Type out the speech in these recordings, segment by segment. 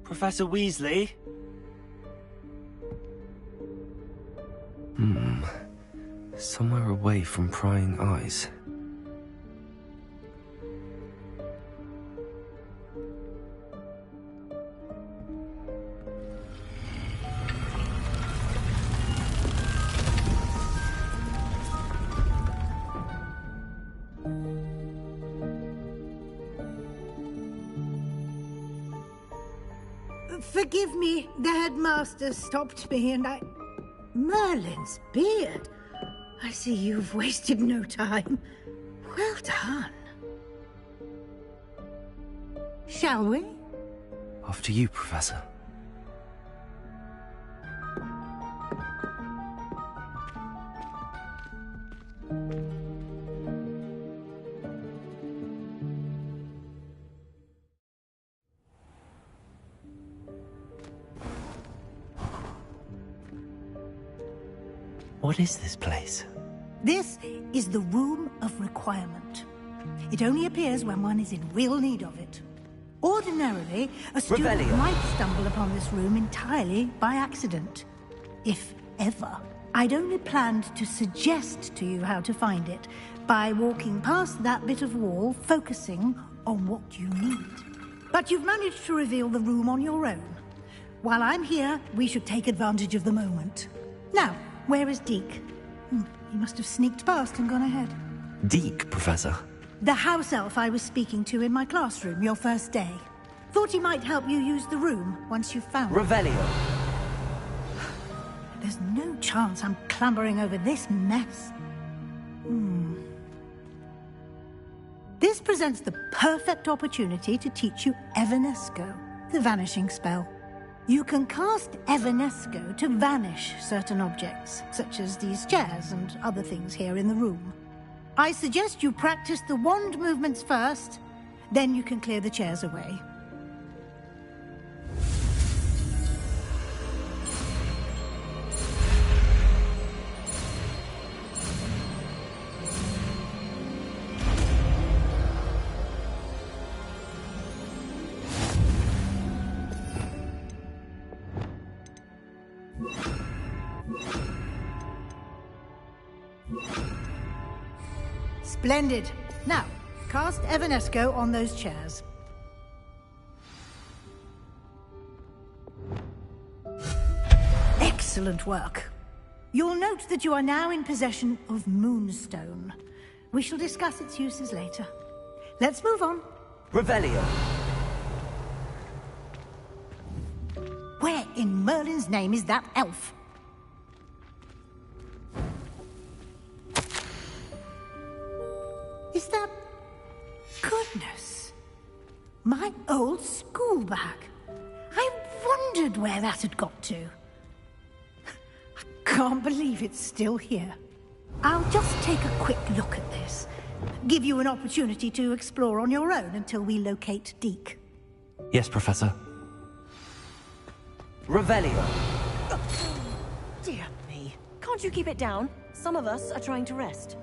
Professor Weasley? Somewhere away from prying eyes. Forgive me, the headmaster stopped me and I... Merlin's beard. I see you've wasted no time. Well done. Shall we? After you, Professor. What is this place? This is the Room of Requirement. It only appears when one is in real need of it. Ordinarily, a student Revelio. might stumble upon this room entirely by accident. If ever. I'd only planned to suggest to you how to find it by walking past that bit of wall, focusing on what you need. But you've managed to reveal the room on your own. While I'm here, we should take advantage of the moment. Now, where is Deke? He must have sneaked past and gone ahead. Deke, Professor. The house elf I was speaking to in my classroom your first day. Thought he might help you use the room once you've found it. Revelio. There's no chance I'm clambering over this mess. This presents the perfect opportunity to teach you Evanesco, the vanishing spell. You can cast Evanesco to vanish certain objects, such as these chairs and other things here in the room. I suggest you practice the wand movements first, then you can clear the chairs away. Splendid. Now, cast Evanesco on those chairs. Excellent work. You'll note that you are now in possession of Moonstone. We shall discuss its uses later. Let's move on. Revelio. Where in Merlin's name is that elf? Is that... Goodness. My old school bag. I wondered where that had got to. I can't believe it's still here. I'll just take a quick look at this. Give you an opportunity to explore on your own until we locate Deke. Yes, Professor. Revelio. Dear me. Can't you keep it down? Some of us are trying to rest.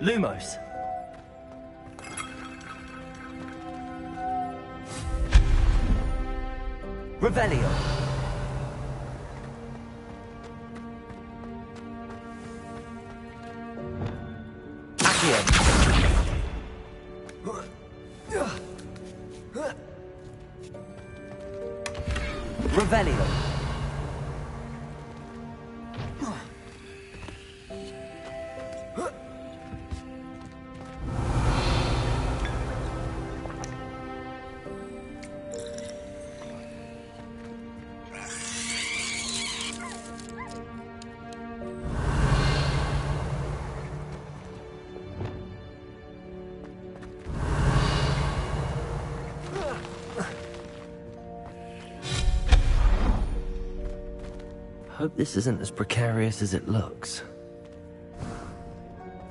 Lumos. Revelio. Accio. Revelio. Hope this isn't as precarious as it looks.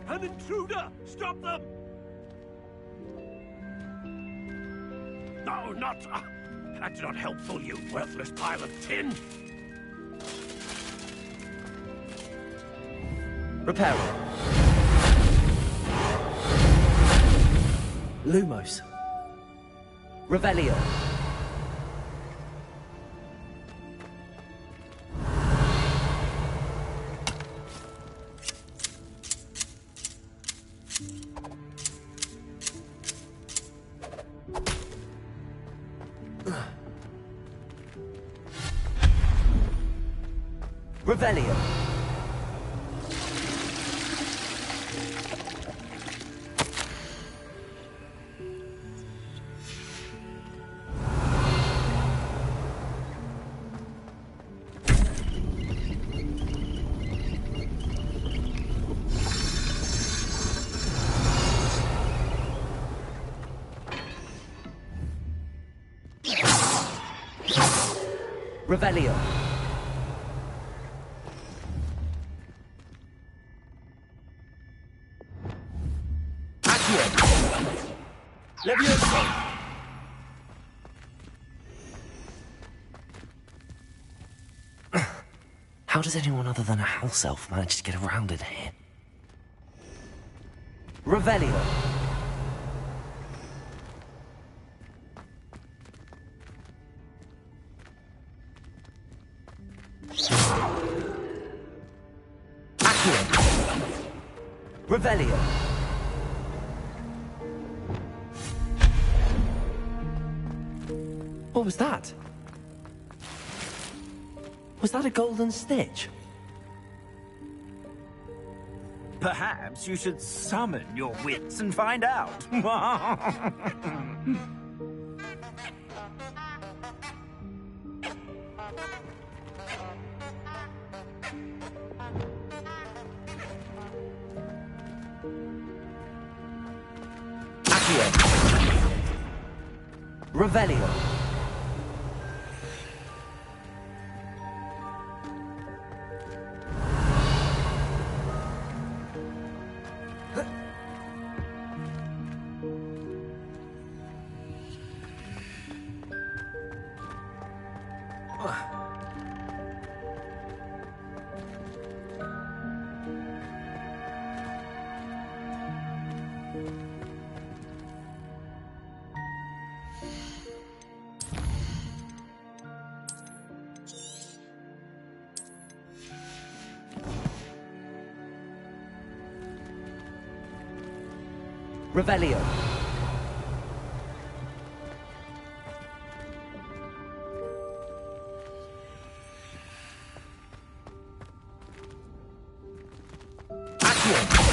An intruder! Stop them! No, not... that's not helpful, you worthless pile of tin! Reparo. Lumos. Revelio. Revelio. Revelio. Levioso! How does anyone other than a house elf manage to get around in here? Revelio. Accio. Revelio. What was that? Was that a golden stitch? Perhaps you should summon your wits and find out. Accio. Revelio. Revelio. Accio.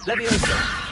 Leviosa.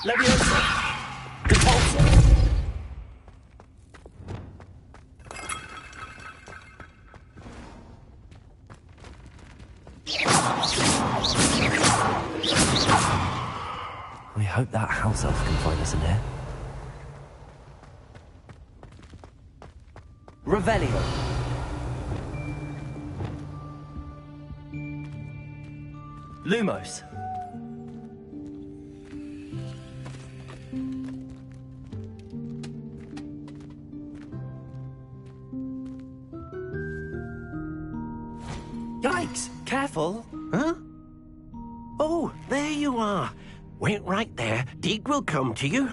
Leviosa. Repulsor. I hope that house elf can find us in here. Revelio. Lumos. Yikes! Careful! Huh? Oh, there you are. Wait right there. Deke will come to you.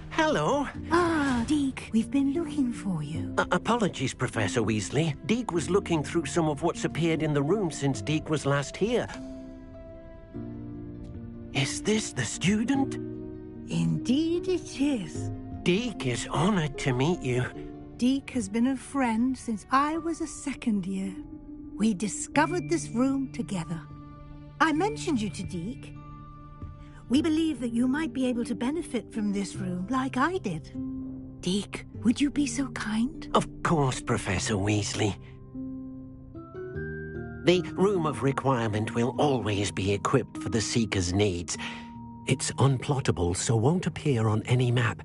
Hello. Ah, Deke, we've been looking for you. Apologies, Professor Weasley. Deke was looking through some of what's appeared in the room since Deke was last here. Is this the student? Indeed it is. Deke is honored to meet you. Deke has been a friend since I was a second year. We discovered this room together. I mentioned you to Deke. We believe that you might be able to benefit from this room like I did. Deke, would you be so kind? Of course, Professor Weasley. The Room of Requirement will always be equipped for the Seeker's needs. It's unplottable, so won't appear on any map.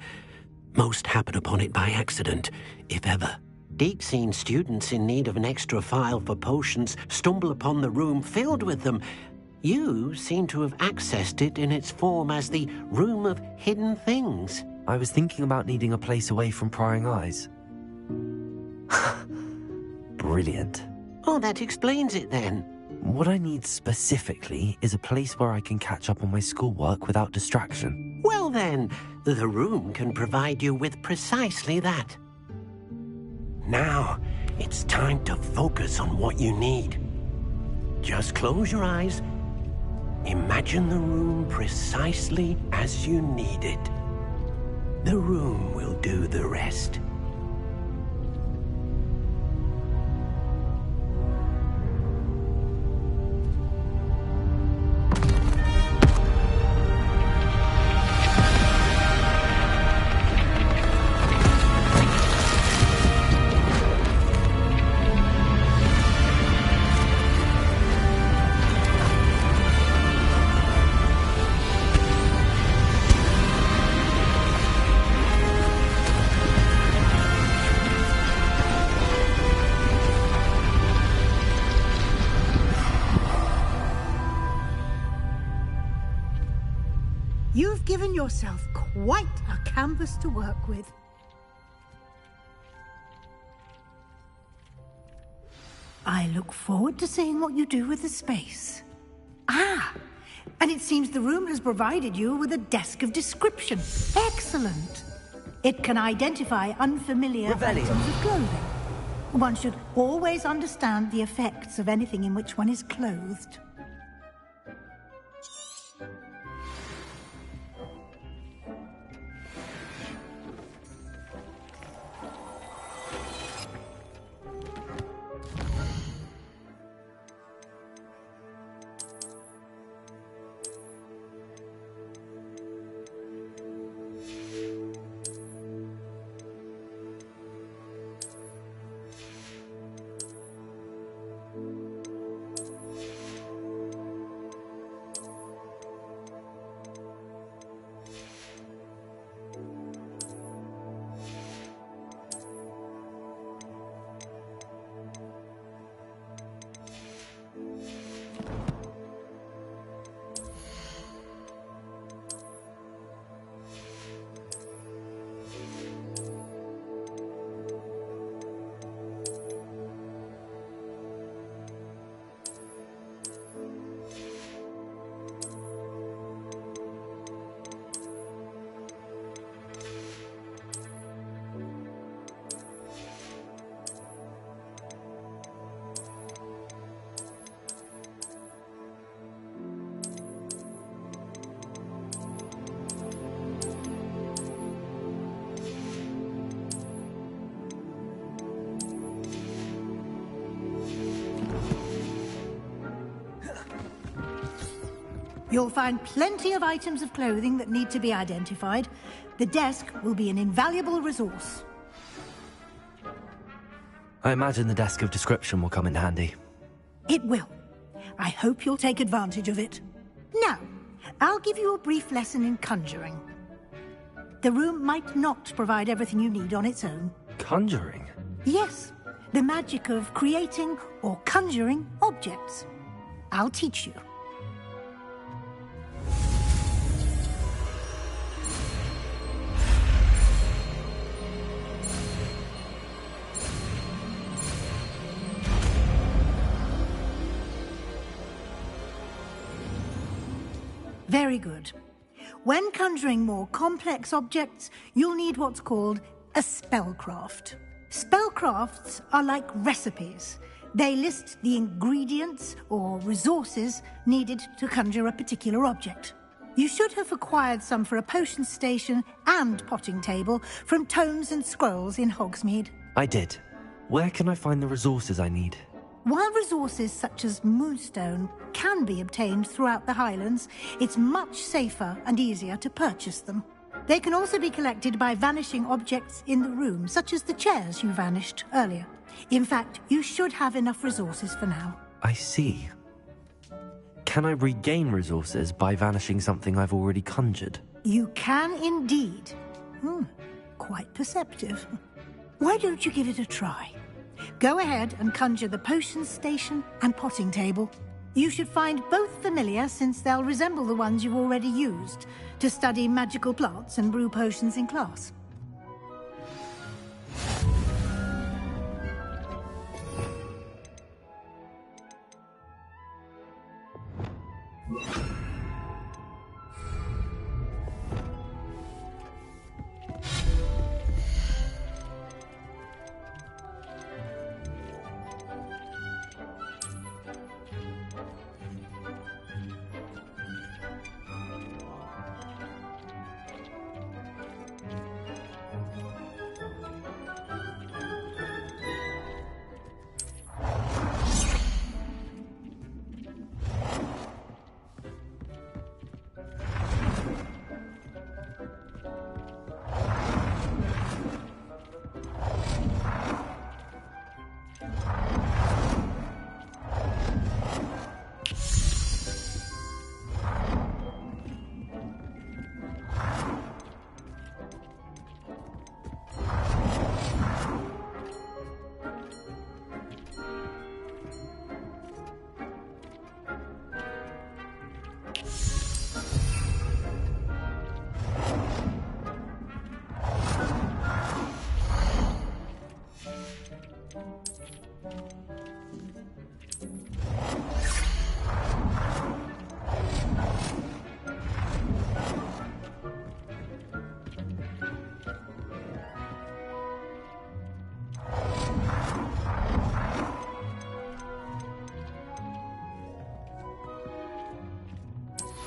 Most happen upon it by accident, if ever. Deke's seen students in need of an extra file for potions stumble upon the room filled with them. You seem to have accessed it in its form as the Room of Hidden Things. I was thinking about needing a place away from prying eyes. Brilliant. Oh, that explains it then. What I need specifically is a place where I can catch up on my schoolwork without distraction. Well then, the room can provide you with precisely that. Now, it's time to focus on what you need. Just close your eyes. Imagine the room precisely as you need it. The room will do the rest. You've given yourself quite a canvas to work with. I look forward to seeing what you do with the space. Ah, and it seems the room has provided you with a desk of description. Excellent. It can identify unfamiliar Revelio. items of clothing. One should always understand the effects of anything in which one is clothed. You'll find plenty of items of clothing that need to be identified. The desk will be an invaluable resource. I imagine the desk of description will come in handy. It will. I hope you'll take advantage of it. Now, I'll give you a brief lesson in conjuring. The room might not provide everything you need on its own. Conjuring? Yes, the magic of creating or conjuring objects. I'll teach you. Very good. When conjuring more complex objects, you'll need what's called a spellcraft. Spellcrafts are like recipes. They list the ingredients or resources needed to conjure a particular object. You should have acquired some for a potion station and potting table from tomes and scrolls in Hogsmeade. I did. Where can I find the resources I need? While resources such as moonstone can be obtained throughout the Highlands, it's much safer and easier to purchase them. They can also be collected by vanishing objects in the room, such as the chairs you vanished earlier. In fact, you should have enough resources for now. I see. Can I regain resources by vanishing something I've already conjured? You can indeed. Quite perceptive. Why don't you give it a try? Go ahead and conjure the potion station and potting table. You should find both familiar, since they'll resemble the ones you've already used to study magical plants and brew potions in class.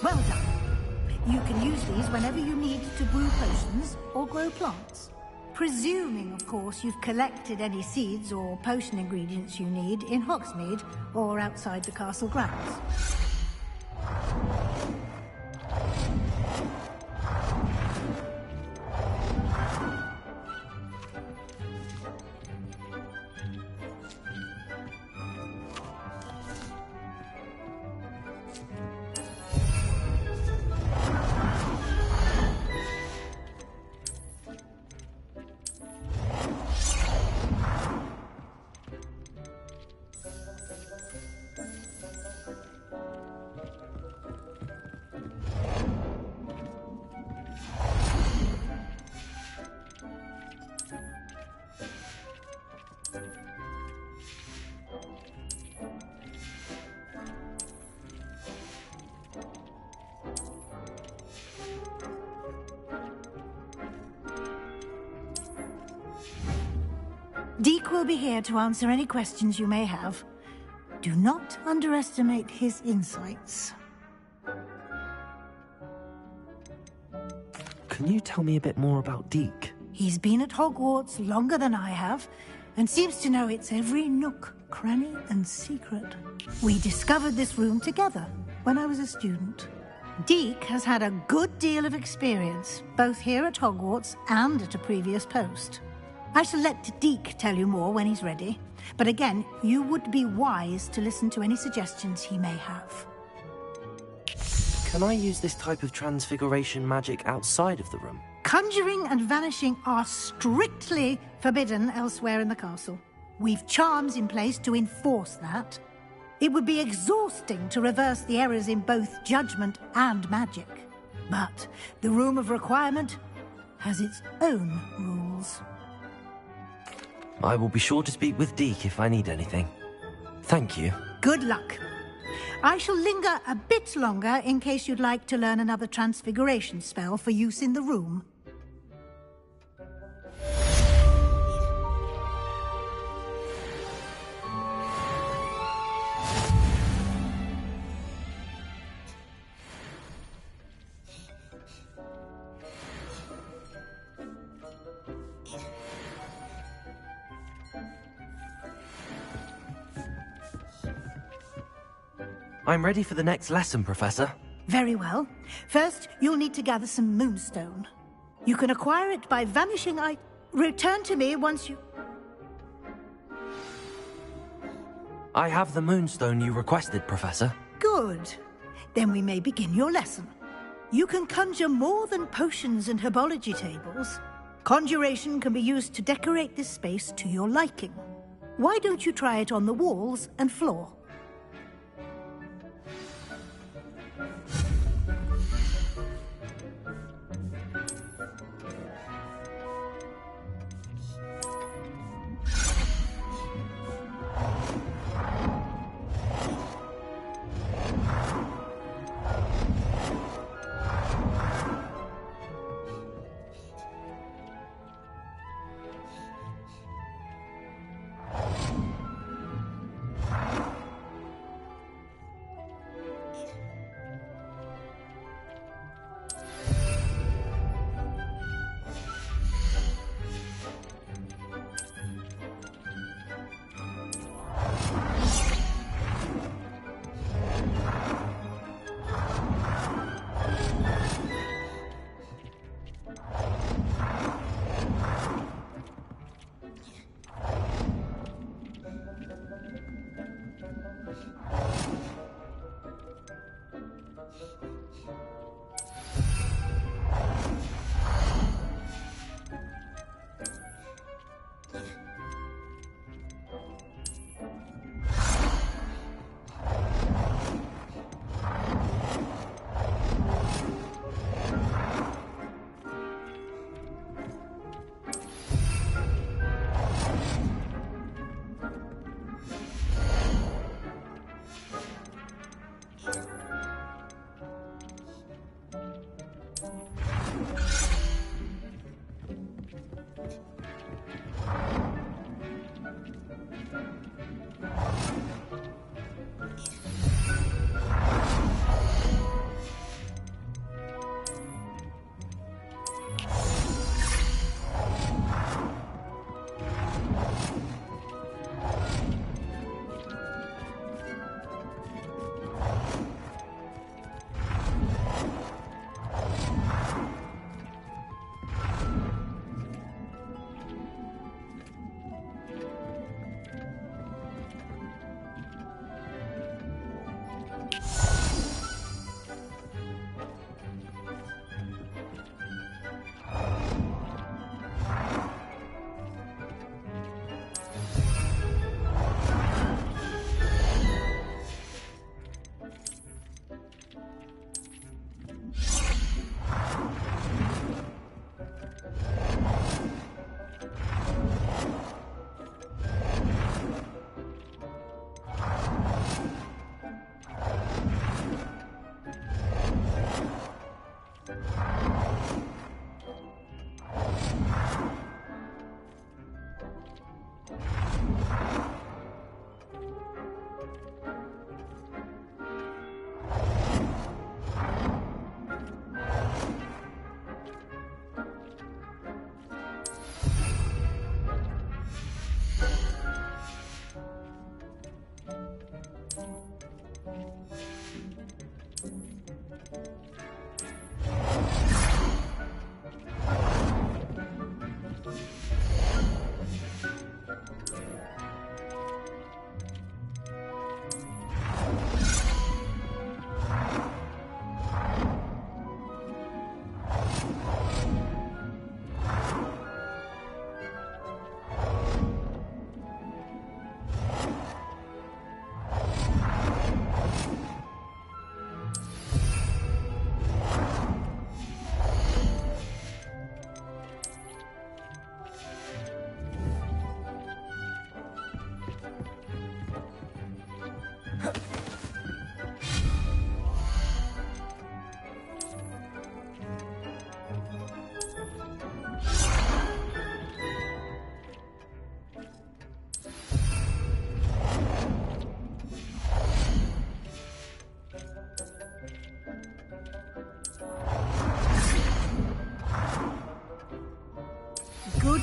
Well done. You can use these whenever you need to brew potions or grow plants. Presuming, of course, you've collected any seeds or potion ingredients you need in Hogsmeade or outside the castle grounds. Deke will be here to answer any questions you may have. Do not underestimate his insights. Can you tell me a bit more about Deke? He's been at Hogwarts longer than I have, and seems to know its every nook, cranny, and secret. We discovered this room together when I was a student. Deke has had a good deal of experience, both here at Hogwarts and at a previous post. I shall let Deke tell you more when he's ready, but again, you would be wise to listen to any suggestions he may have. Can I use this type of transfiguration magic outside of the room? Conjuring and vanishing are strictly forbidden elsewhere in the castle. We've charms in place to enforce that. It would be exhausting to reverse the errors in both judgment and magic. But the Room of Requirement has its own rules. I will be sure to speak with Deke if I need anything. Thank you. Good luck. I shall linger a bit longer in case you'd like to learn another transfiguration spell for use in the room. I'm ready for the next lesson, Professor. Very well. First, you'll need to gather some moonstone. You can acquire it by vanishing. Return to me once you... I have the moonstone you requested, Professor. Good. Then we may begin your lesson. You can conjure more than potions and herbology tables. Conjuration can be used to decorate this space to your liking. Why don't you try it on the walls and floor?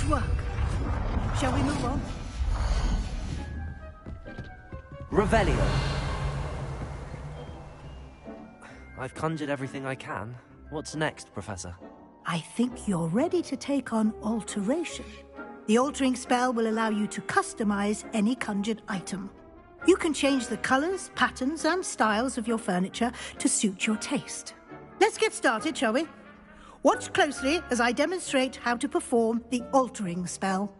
Good work. Shall we move on? Revelio. I've conjured everything I can. What's next, Professor? I think you're ready to take on alteration. The altering spell will allow you to customize any conjured item. You can change the colors, patterns, and styles of your furniture to suit your taste. Let's get started, shall we? Watch closely as I demonstrate how to perform the altering spell.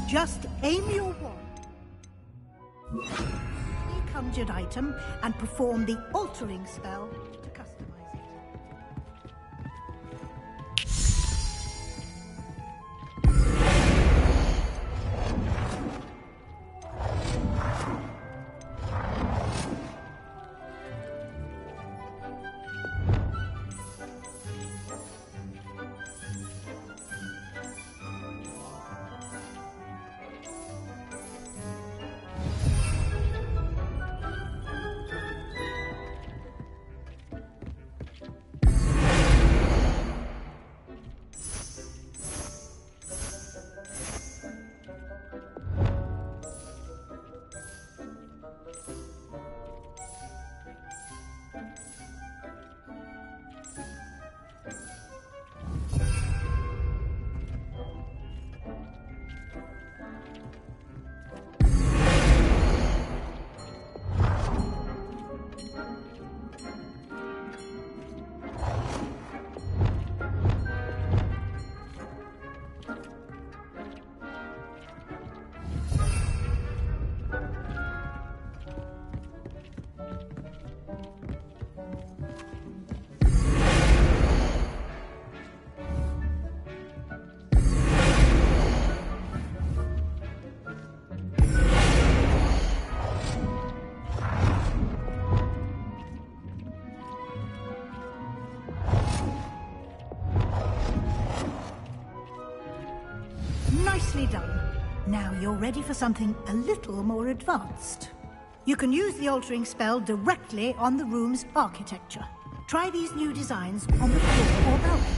Just aim your wand, the conjured item, and perform the altering spell to customize it. Nicely done. Now you're ready for something a little more advanced. You can use the altering spell directly on the room's architecture. Try these new designs on the floor or balcony.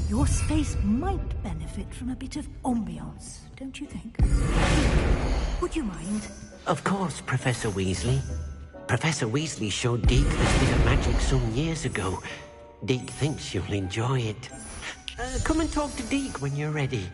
Your space might benefit from a bit of ambiance, don't you think? Would you mind? Of course, Professor Weasley. Professor Weasley showed Deke this bit of magic some years ago. Deke thinks you'll enjoy it. Come and talk to Deke when you're ready.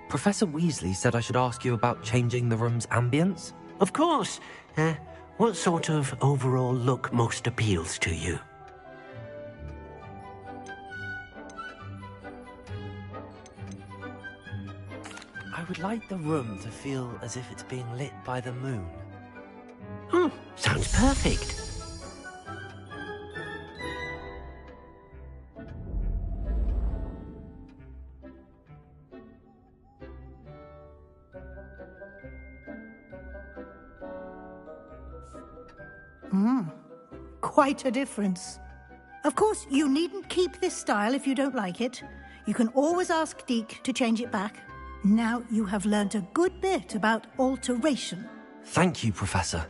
Professor Weasley said I should ask you about changing the room's ambience? Of course. What sort of overall look most appeals to you? I would like the room to feel as if it's being lit by the moon. Sounds perfect. Quite a difference. Of course, you needn't keep this style if you don't like it. You can always ask Deke to change it back. Now you have learnt a good bit about alteration. Thank you, Professor.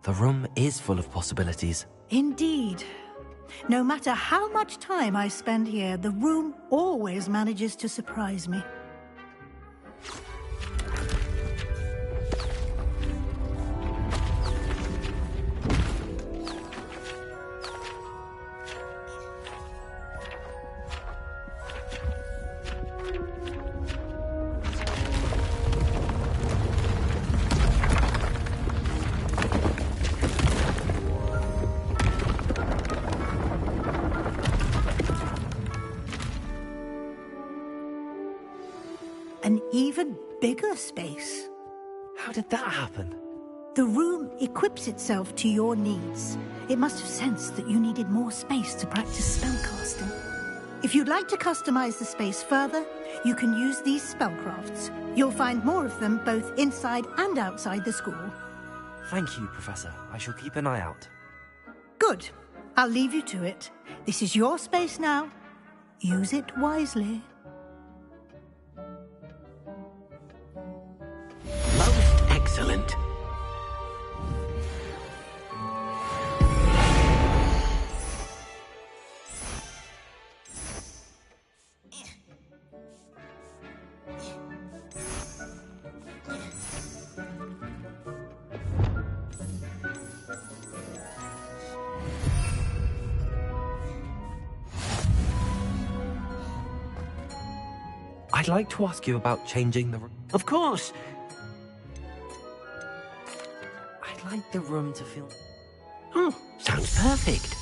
The room is full of possibilities. Indeed. No matter how much time I spend here, the room always manages to surprise me. An even bigger space. How did that happen? The room equips itself to your needs. It must have sensed that you needed more space to practice spellcasting. If you'd like to customize the space further, you can use these spellcrafts. You'll find more of them both inside and outside the school. Thank you, Professor. I shall keep an eye out. Good. I'll leave you to it. This is your space now. Use it wisely. Most excellent. I'd like to ask you about changing the room. Of course. I'd like the room to feel... Oh, sounds perfect.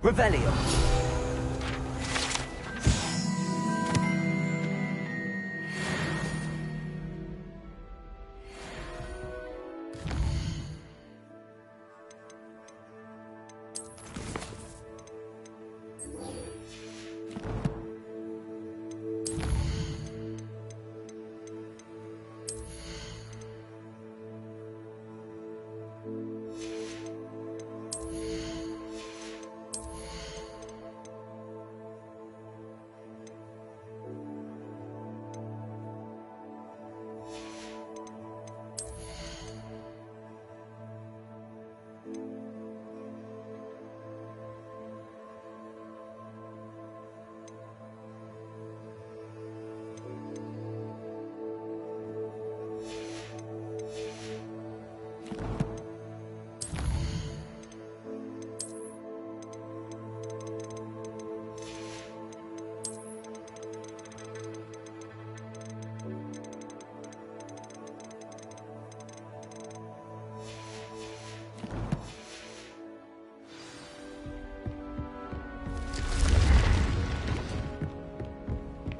Revelio.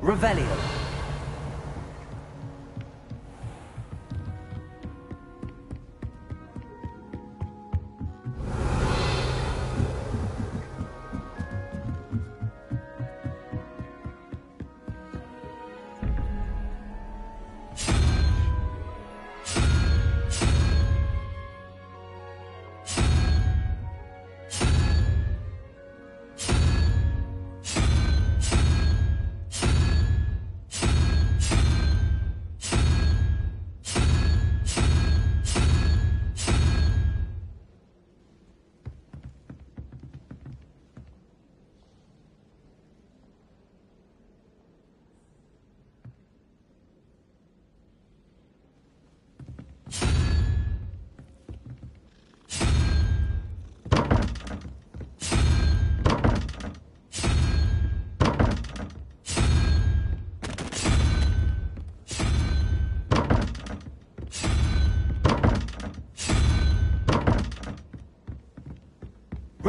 Revelio.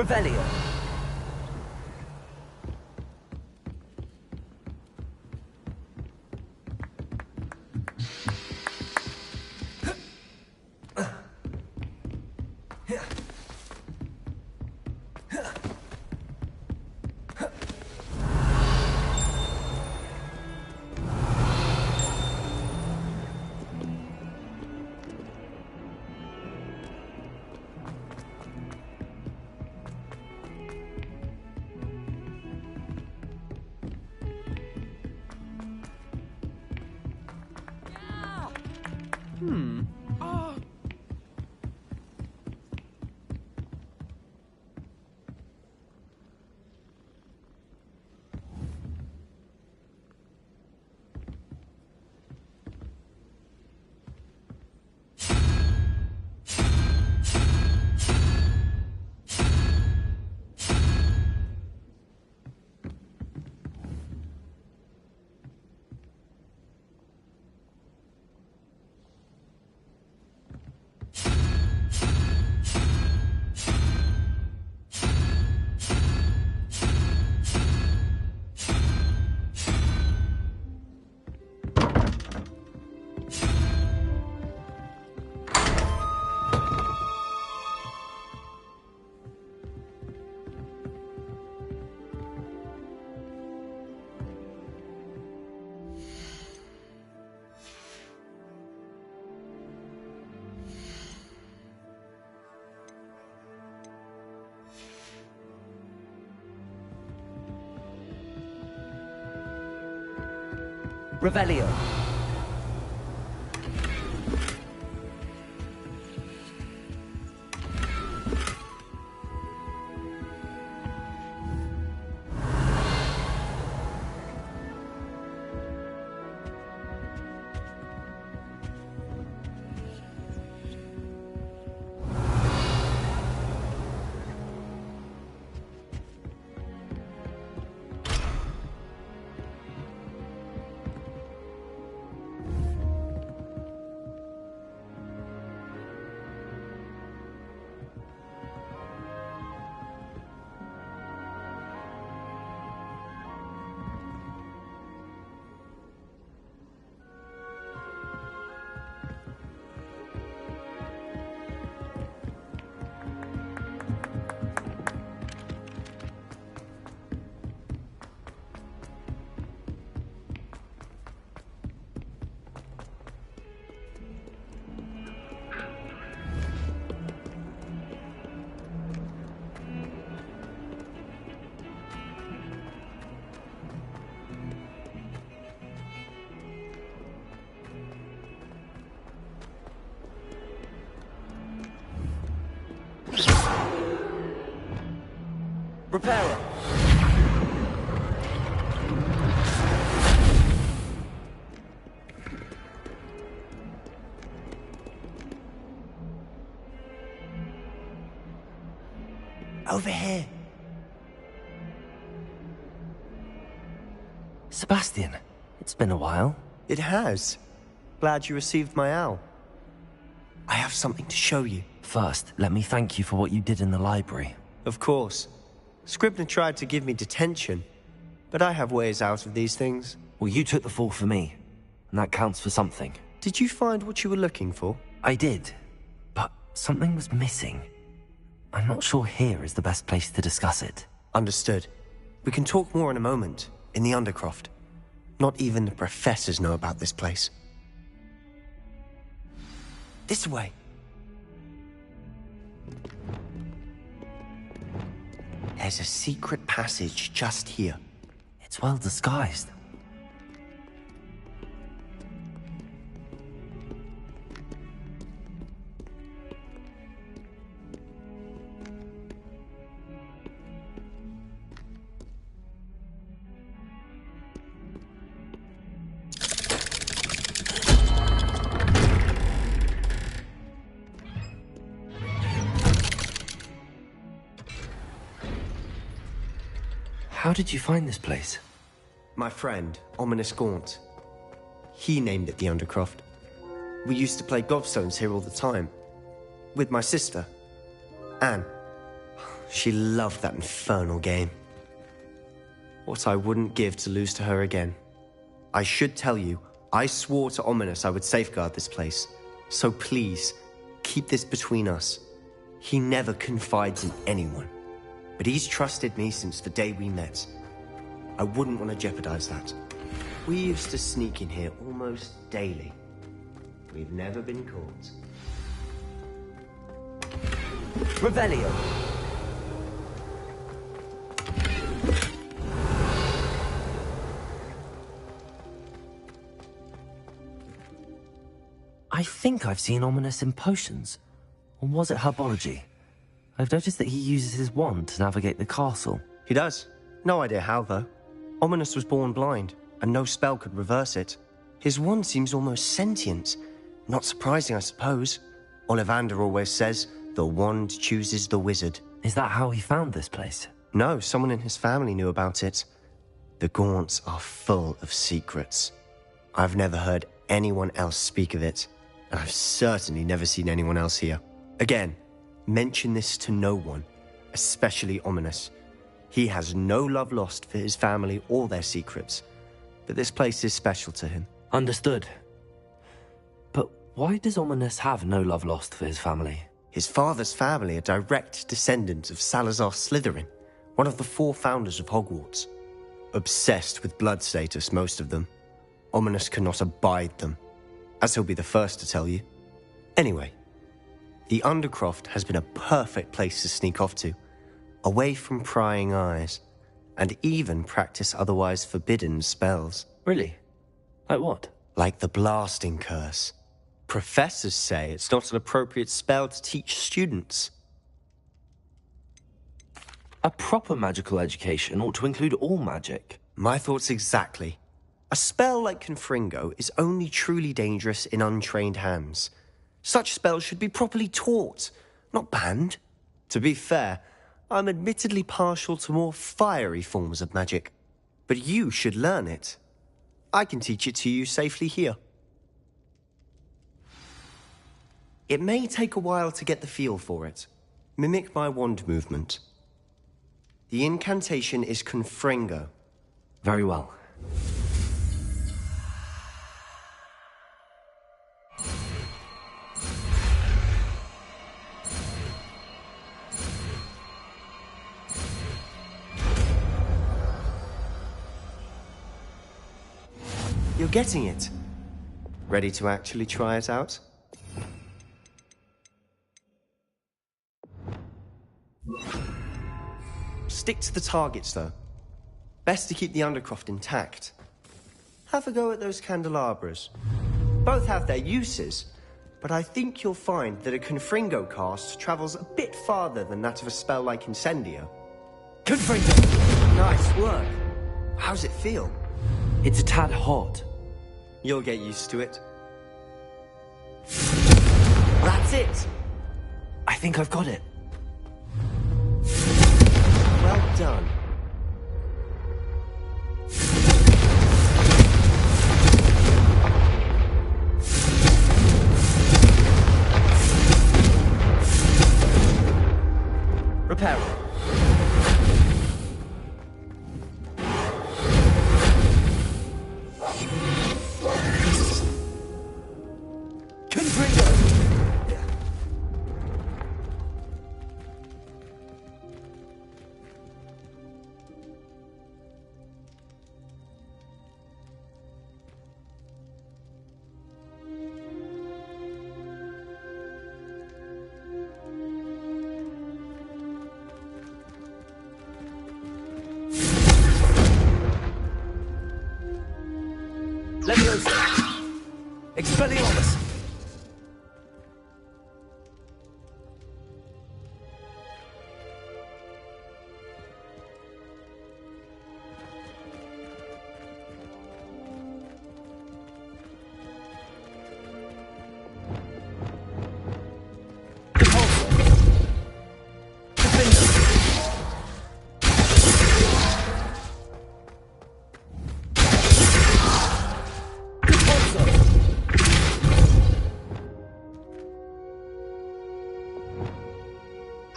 Revelio. Revelio. Reparo. Over here. Sebastian, it's been a while. It has. Glad you received my owl. I have something to show you. First, let me thank you for what you did in the library. Of course. Scribner tried to give me detention, but I have ways out of these things. Well, you took the fall for me, and that counts for something. Did you find what you were looking for? I did, but something was missing. I'm not sure here is the best place to discuss it. Understood. We can talk more in a moment, in the Undercroft. Not even the professors know about this place. This way. There's a secret passage just here. It's well disguised. How did you find this place? My friend, Ominous Gaunt. He named it the Undercroft. We used to play gobstones here all the time. With my sister, Anne. She loved that infernal game. What I wouldn't give to lose to her again. I should tell you, I swore to Ominous I would safeguard this place. So please, keep this between us. He never confides in anyone. But he's trusted me since the day we met. I wouldn't want to jeopardize that. We used to sneak in here almost daily. We've never been caught. Revelio. I think I've seen Ominous in potions. Or was it herbology? I've noticed that he uses his wand to navigate the castle. He does. No idea how, though. Ominous was born blind, and no spell could reverse it. His wand seems almost sentient. Not surprising, I suppose. Ollivander always says, the wand chooses the wizard. Is that how he found this place? No, someone in his family knew about it. The Gaunts are full of secrets. I've never heard anyone else speak of it, and I've certainly never seen anyone else here. Again, mention this to no one, especially Ominous. He has no love lost for his family or their secrets, but this place is special to him. Understood. But why does Ominous have no love lost for his family? His father's family are direct descendants of Salazar Slytherin, one of the 4 founders of Hogwarts. Obsessed with blood status, most of them. Ominous cannot abide them, as he'll be the first to tell you. Anyway, the Undercroft has been a perfect place to sneak off to, away from prying eyes, and even practice otherwise forbidden spells. Really? Like what? Like the blasting curse. Professors say it's not an appropriate spell to teach students. A proper magical education ought to include all magic. My thoughts exactly. A spell like Confringo is only truly dangerous in untrained hands. Such spells should be properly taught, not banned. To be fair, I'm admittedly partial to more fiery forms of magic. But you should learn it. I can teach it to you safely here. It may take a while to get the feel for it. Mimic my wand movement. The incantation is Confringo. Very well. You're getting it. Ready to actually try it out? Stick to the targets, though. Best to keep the Undercroft intact. Have a go at those candelabras. Both have their uses, but I think you'll find that a Confringo cast travels a bit farther than that of a spell like Incendio. Confringo! Nice work. How's it feel? It's a tad hot. You'll get used to it. That's it! I think I've got it. Well done. Repair it. Leviosa! Expelliarmus!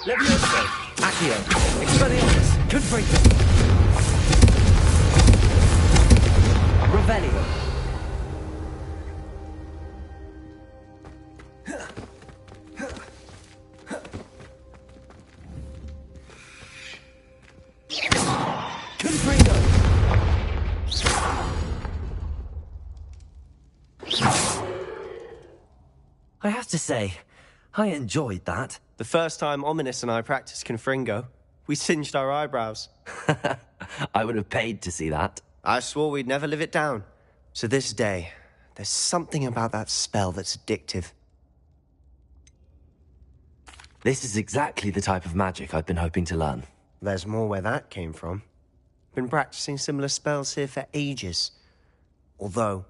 Leviosa! Accio! Expelliarmus! Confringo! Revelio! Confringo! I have to say, I enjoyed that. The first time Ominous and I practiced Confringo, we singed our eyebrows. I would have paid to see that. I swore we'd never live it down. To this day, there's something about that spell that's addictive. This is exactly the type of magic I've been hoping to learn. There's more where that came from. Been practicing similar spells here for ages. Although,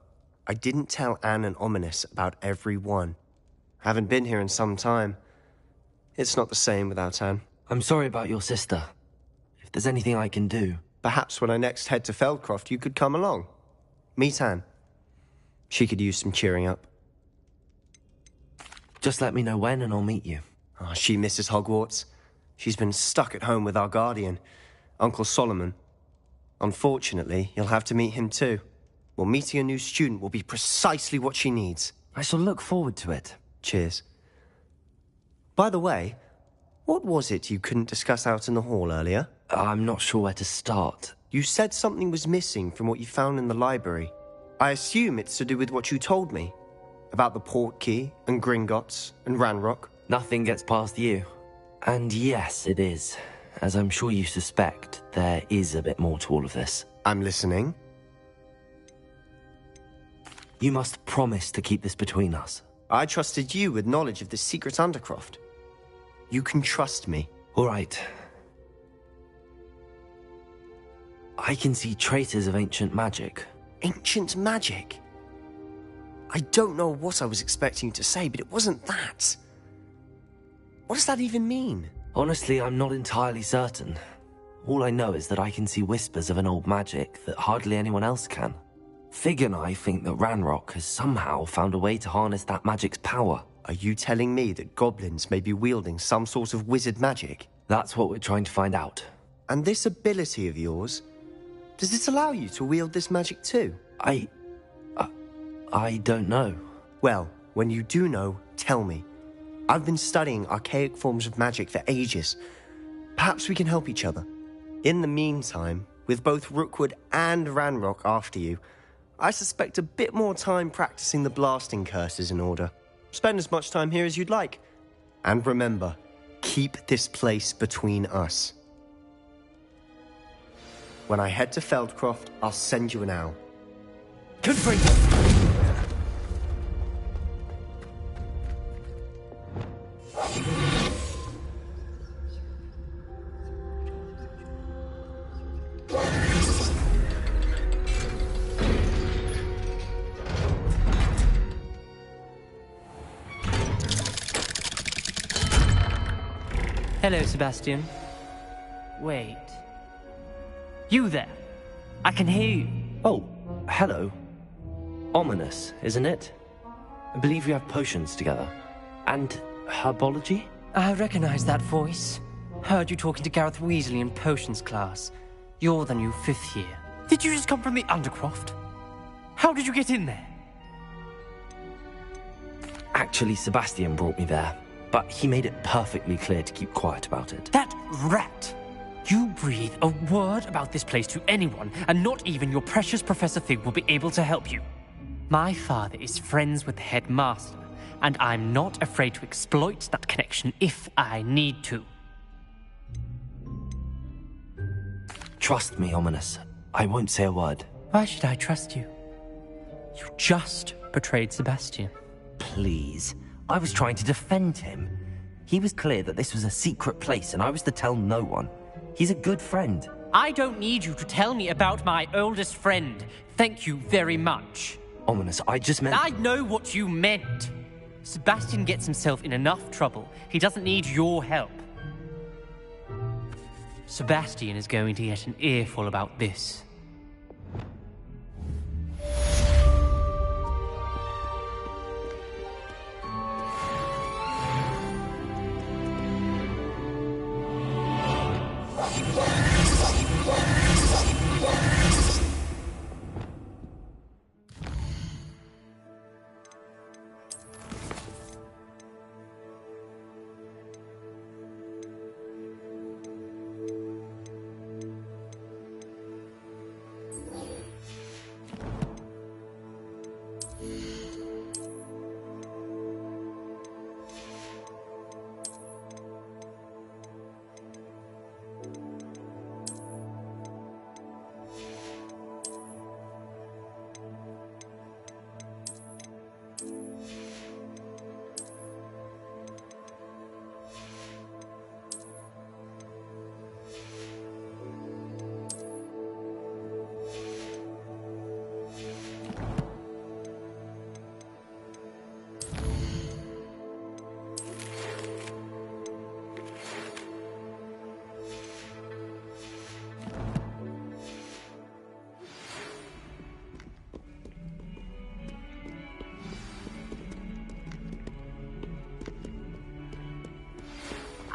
I didn't tell Anne and Ominous about every one. Haven't been here in some time. It's not the same without Anne. I'm sorry about your sister. If there's anything I can do... Perhaps when I next head to Feldcroft, you could come along. Meet Anne. She could use some cheering up. Just let me know when and I'll meet you. Oh, she misses Hogwarts. She's been stuck at home with our guardian, Uncle Solomon. Unfortunately, you'll have to meet him too. Well, meeting a new student will be precisely what she needs. I shall look forward to it. Cheers. By the way, what was it you couldn't discuss out in the hall earlier? I'm not sure where to start. You said something was missing from what you found in the library. I assume it's to do with what you told me. About the Portkey, and Gringotts, and Ranrock. Nothing gets past you. And yes, it is. As I'm sure you suspect, there is a bit more to all of this. I'm listening. You must promise to keep this between us. I trusted you with knowledge of the secret Undercroft. You can trust me. All right. I can see traces of ancient magic. Ancient magic? I don't know what I was expecting you to say, but it wasn't that. What does that even mean? Honestly, I'm not entirely certain. All I know is that I can see whispers of an old magic that hardly anyone else can. Fig and I think that Ranrock has somehow found a way to harness that magic's power. Are you telling me that goblins may be wielding some sort of wizard magic? That's what we're trying to find out. And this ability of yours, does it allow you to wield this magic too? I don't know. Well, when you do know, tell me. I've been studying archaic forms of magic for ages. Perhaps we can help each other. In the meantime, with both Rookwood and Ranrock after you, I suspect a bit more time practicing the blasting curse is in order. Spend as much time here as you'd like. And remember, keep this place between us. When I head to Feldcroft, I'll send you an owl. Confringo! Hello, Sebastian. Wait. You there? I can hear you. Oh, hello. Ominous, isn't it? I believe you have potions together. And herbology? I recognize that voice. Heard you talking to Gareth Weasley in potions class. You're the new 5th year. Did you just come from the Undercroft? How did you get in there? Actually, Sebastian brought me there, but he made it perfectly clear to keep quiet about it. That rat! You breathe a word about this place to anyone, and not even your precious Professor Fig will be able to help you. My father is friends with the headmaster, and I'm not afraid to exploit that connection if I need to. Trust me, Ominous. I won't say a word. Why should I trust you? You just betrayed Sebastian. Please. I was trying to defend him. He was clear that this was a secret place and I was to tell no one. He's a good friend. I don't need you to tell me about my oldest friend. Thank you very much. Ominous, I just meant... I know what you meant. Sebastian gets himself in enough trouble. He doesn't need your help. Sebastian is going to get an earful about this.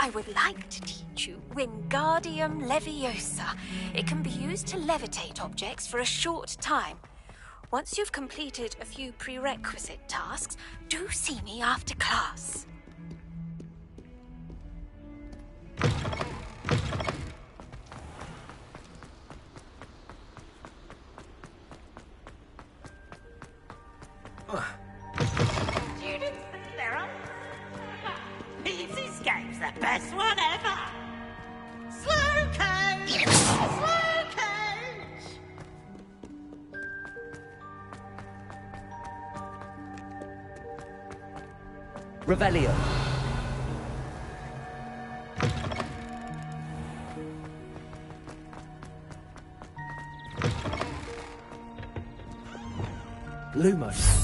I would like to teach you Wingardium Leviosa. It can be used to levitate objects for a short time. Once you've completed a few prerequisite tasks, do see me after class. Best one ever! Slow coach! Slow coach! Revelio. Lumos.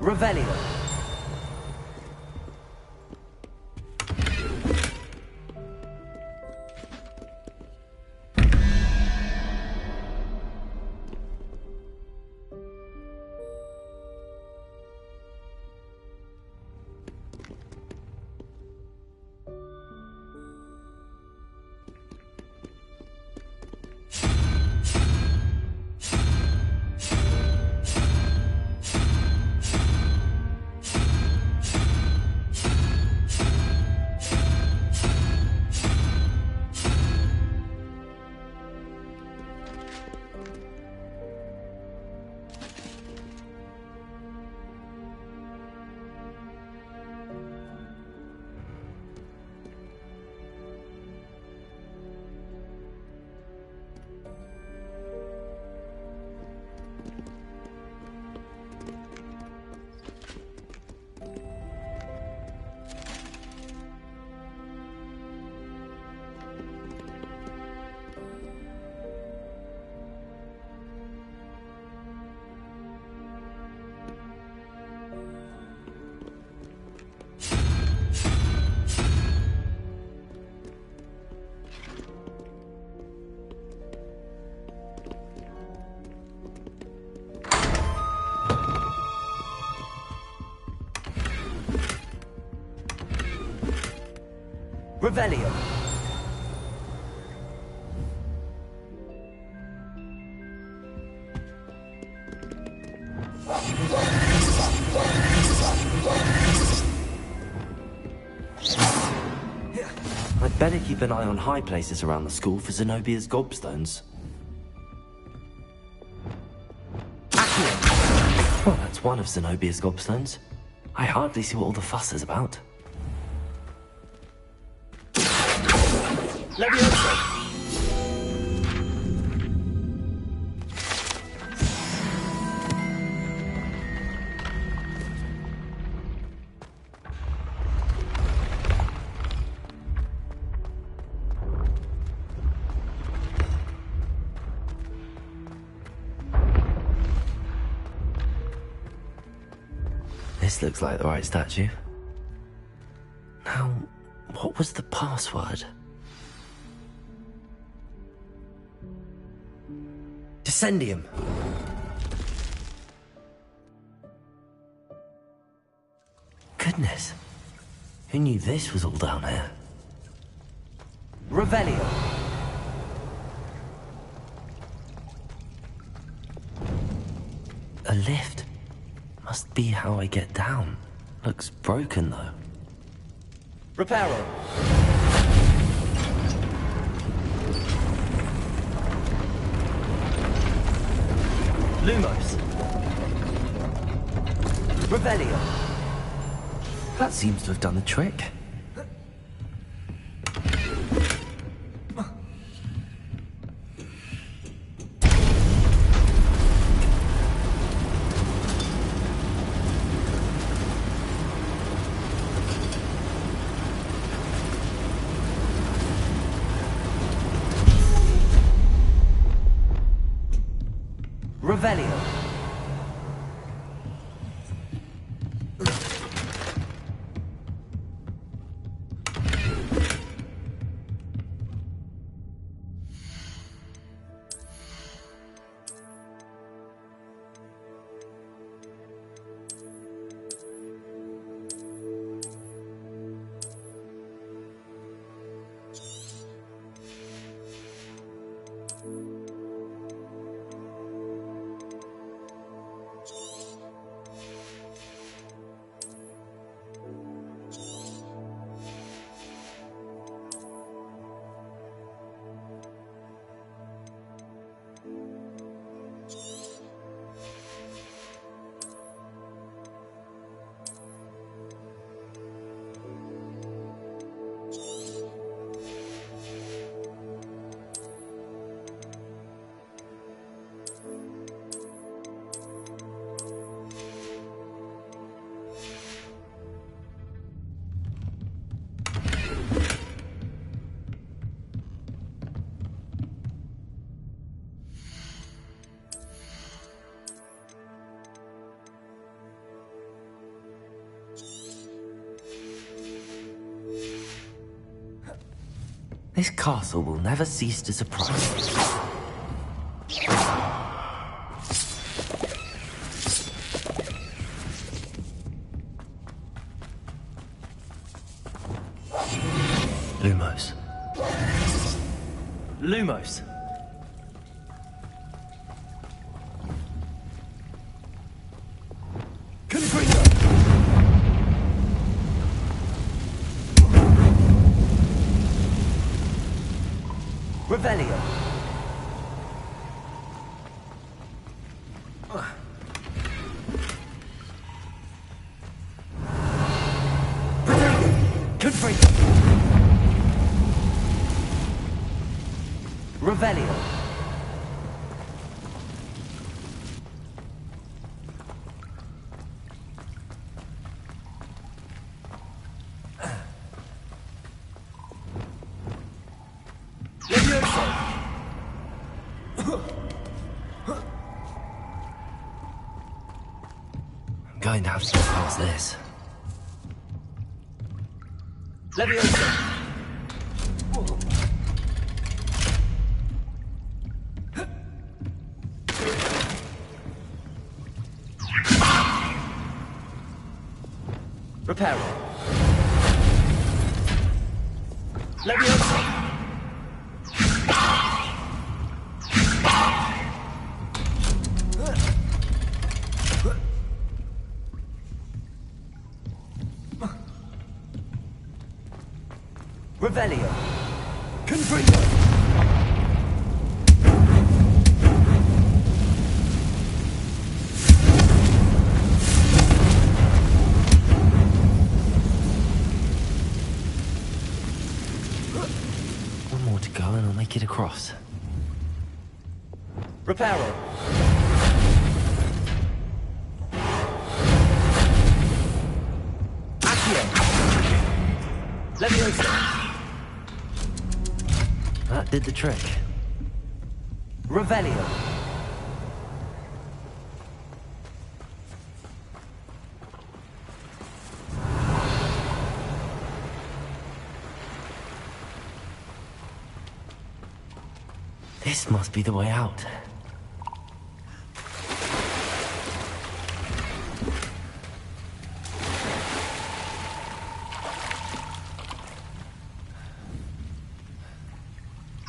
Revelio. Revelio. I'd better keep an eye on high places around the school for Zenobia's gobstones. Well, that's one of Zenobia's gobstones. I hardly see what all the fuss is about. Leviosa. This looks like the right statue. Now, what was the password? Descendium. Goodness. Who knew this was all down here? Revelio. A lift. Must be how I get down. Looks broken, though. Reparo. Lumos. Revelio. That seems to have done the trick. Revelio. This castle will never cease to surprise me. Lumos. Lumos. Revelio. Confringo. Revelio. I'm going to have to get past this. Leviosa. Reparo. Leviosa! Revelio! Confringo! One more to go and I'll make it across. Reparo! Accio! Leviosa! That did the trick. Revelio! This must be the way out.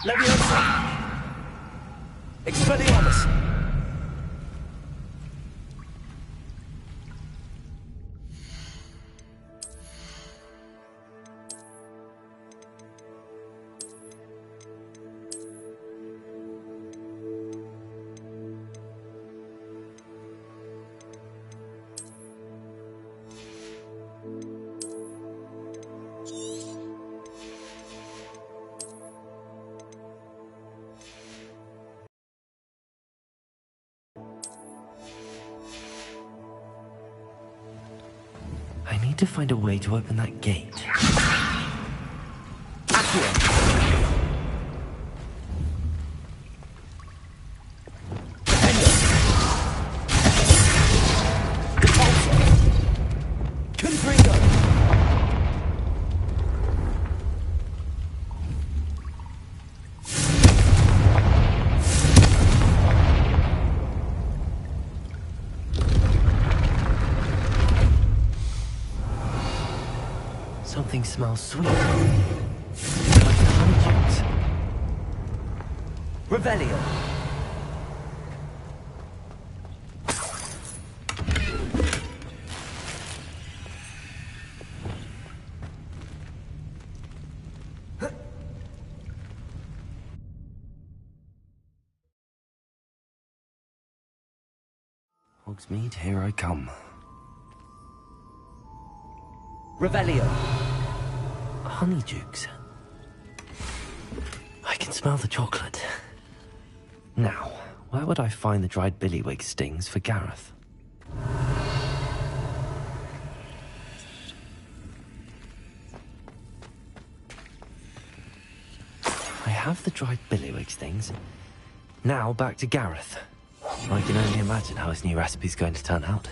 Leviosa! Expelliarmus! I need to find a way to open that gate. Accio! Confringo! Something smells sweet. Like honeydews. Revelio! Hogsmeade, here I come. Revelio! Honeydukes. I can smell the chocolate. Now, where would I find the dried billywig stings for Gareth? I have the dried billywig stings. Now back to Gareth. I can only imagine how his new recipe's going to turn out.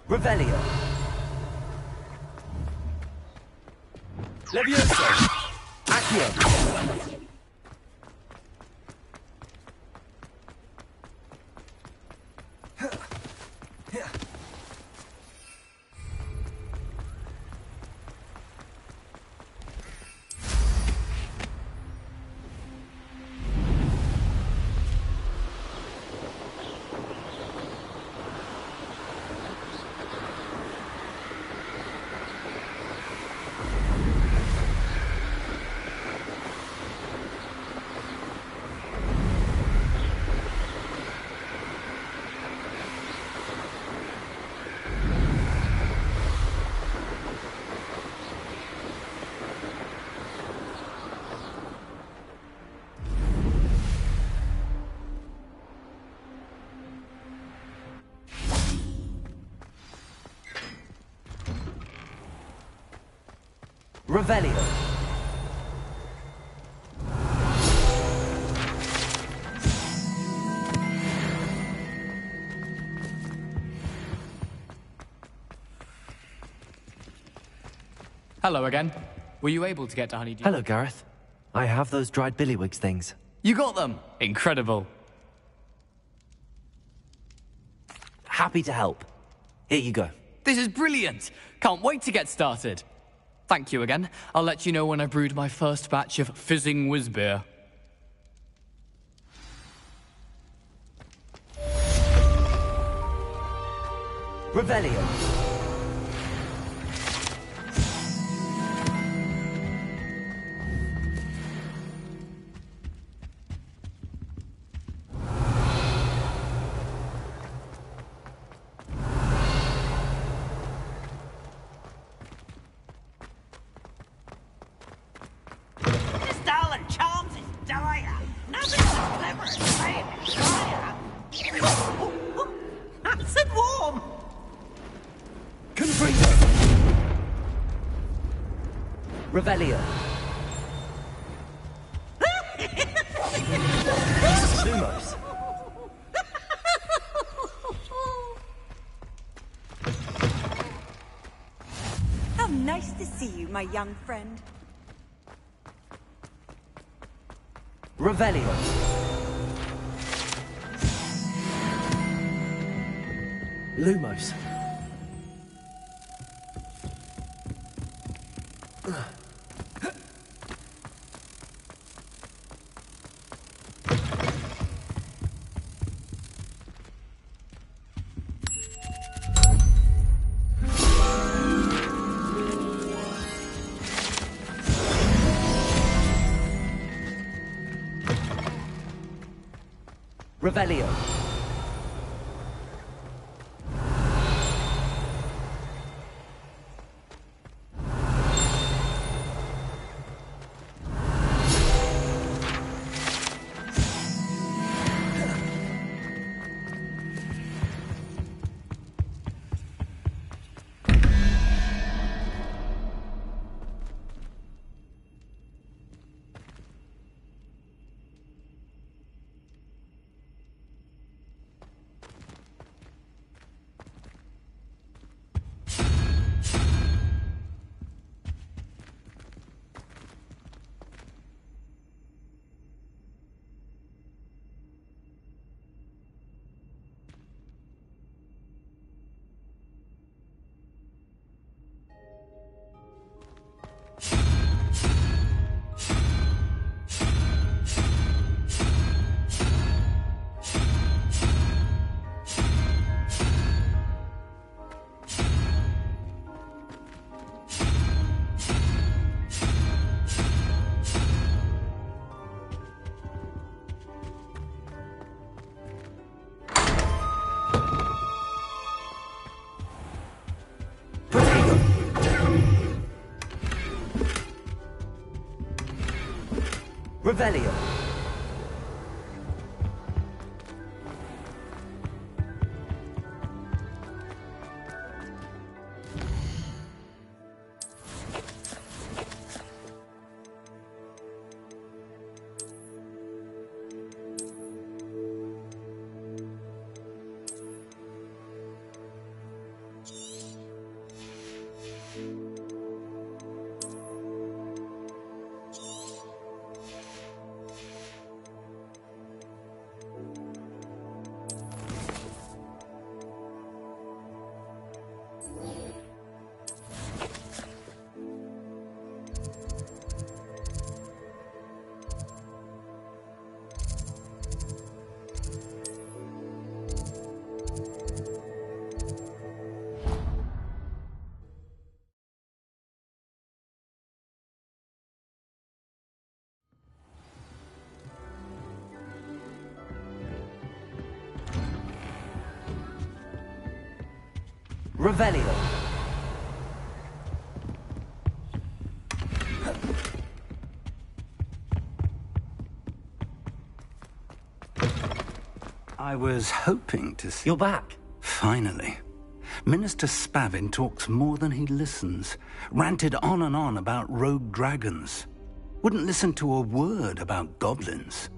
Revelio! Leviosa! Accio! Revelio. Hello again. Were you able to get to Honeydew? Hello, Gareth. I have those dried billywigs things. You got them! Incredible. Happy to help. Here you go. This is brilliant! Can't wait to get started. Thank you again. I'll let you know when I brewed my first batch of fizzing whiz-beer. Revelio. This darling charms is dire. Nothing's so clever as saying it's dire. Nice and warm. Confringo. Revelio. Lumos. How nice to see you, my young friend. Revelio. Lumos. Revelio. Revelio. Revelio. I was hoping to see... You're back. Finally. Minister Spavin talks more than he listens. Ranted on and on about rogue dragons. Wouldn't listen to a word about goblins.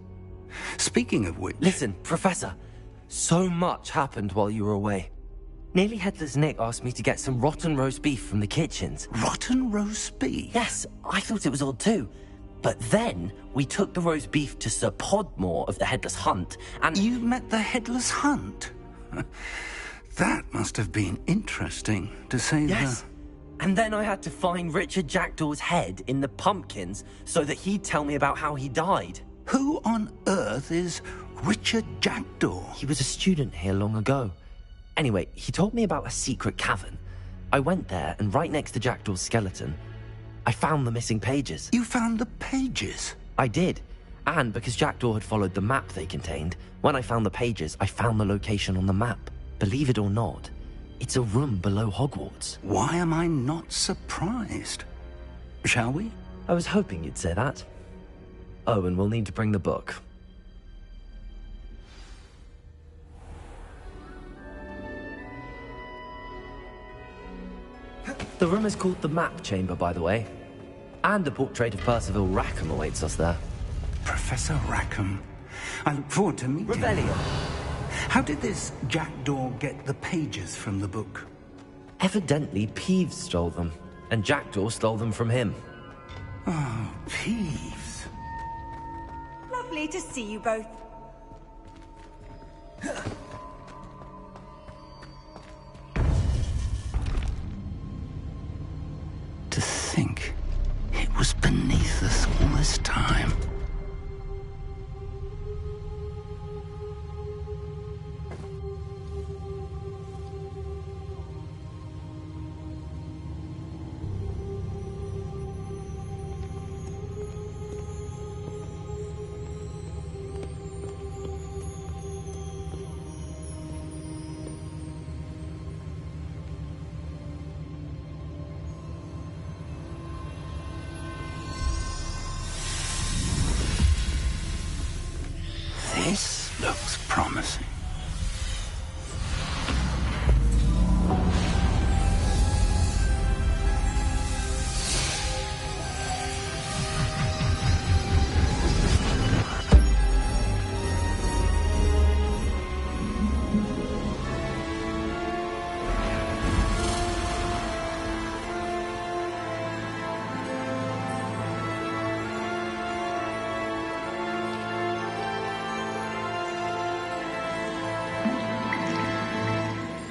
Speaking of which... Listen, Professor. So much happened while you were away. Nearly Headless Nick asked me to get some rotten roast beef from the kitchens. Rotten roast beef? Yes, I thought it was odd too. But then, we took the roast beef to Sir Podmore of the Headless Hunt, and... You met the Headless Hunt? That must have been interesting, to say the... Yes. And then I had to find Richard Jackdaw's head in the pumpkins so that he'd tell me about how he died. Who on earth is Richard Jackdaw? He was a student here long ago. Anyway, he told me about a secret cavern. I went there, and right next to Jackdaw's skeleton, I found the missing pages. You found the pages? I did. And because Jackdaw had followed the map they contained, when I found the pages, I found the location on the map. Believe it or not, it's a room below Hogwarts. Why am I not surprised? Shall we? I was hoping you'd say that. Oh, and we'll need to bring the book. The room is called the Map Chamber, by the way. And a portrait of Percival Rackham awaits us there. Professor Rackham. I look forward to meeting him. Revelio. How did this Jackdaw get the pages from the book? Evidently, Peeves stole them, and Jackdaw stole them from him. Oh, Peeves. Lovely to see you both. To think it was beneath us all this time. This looks promising.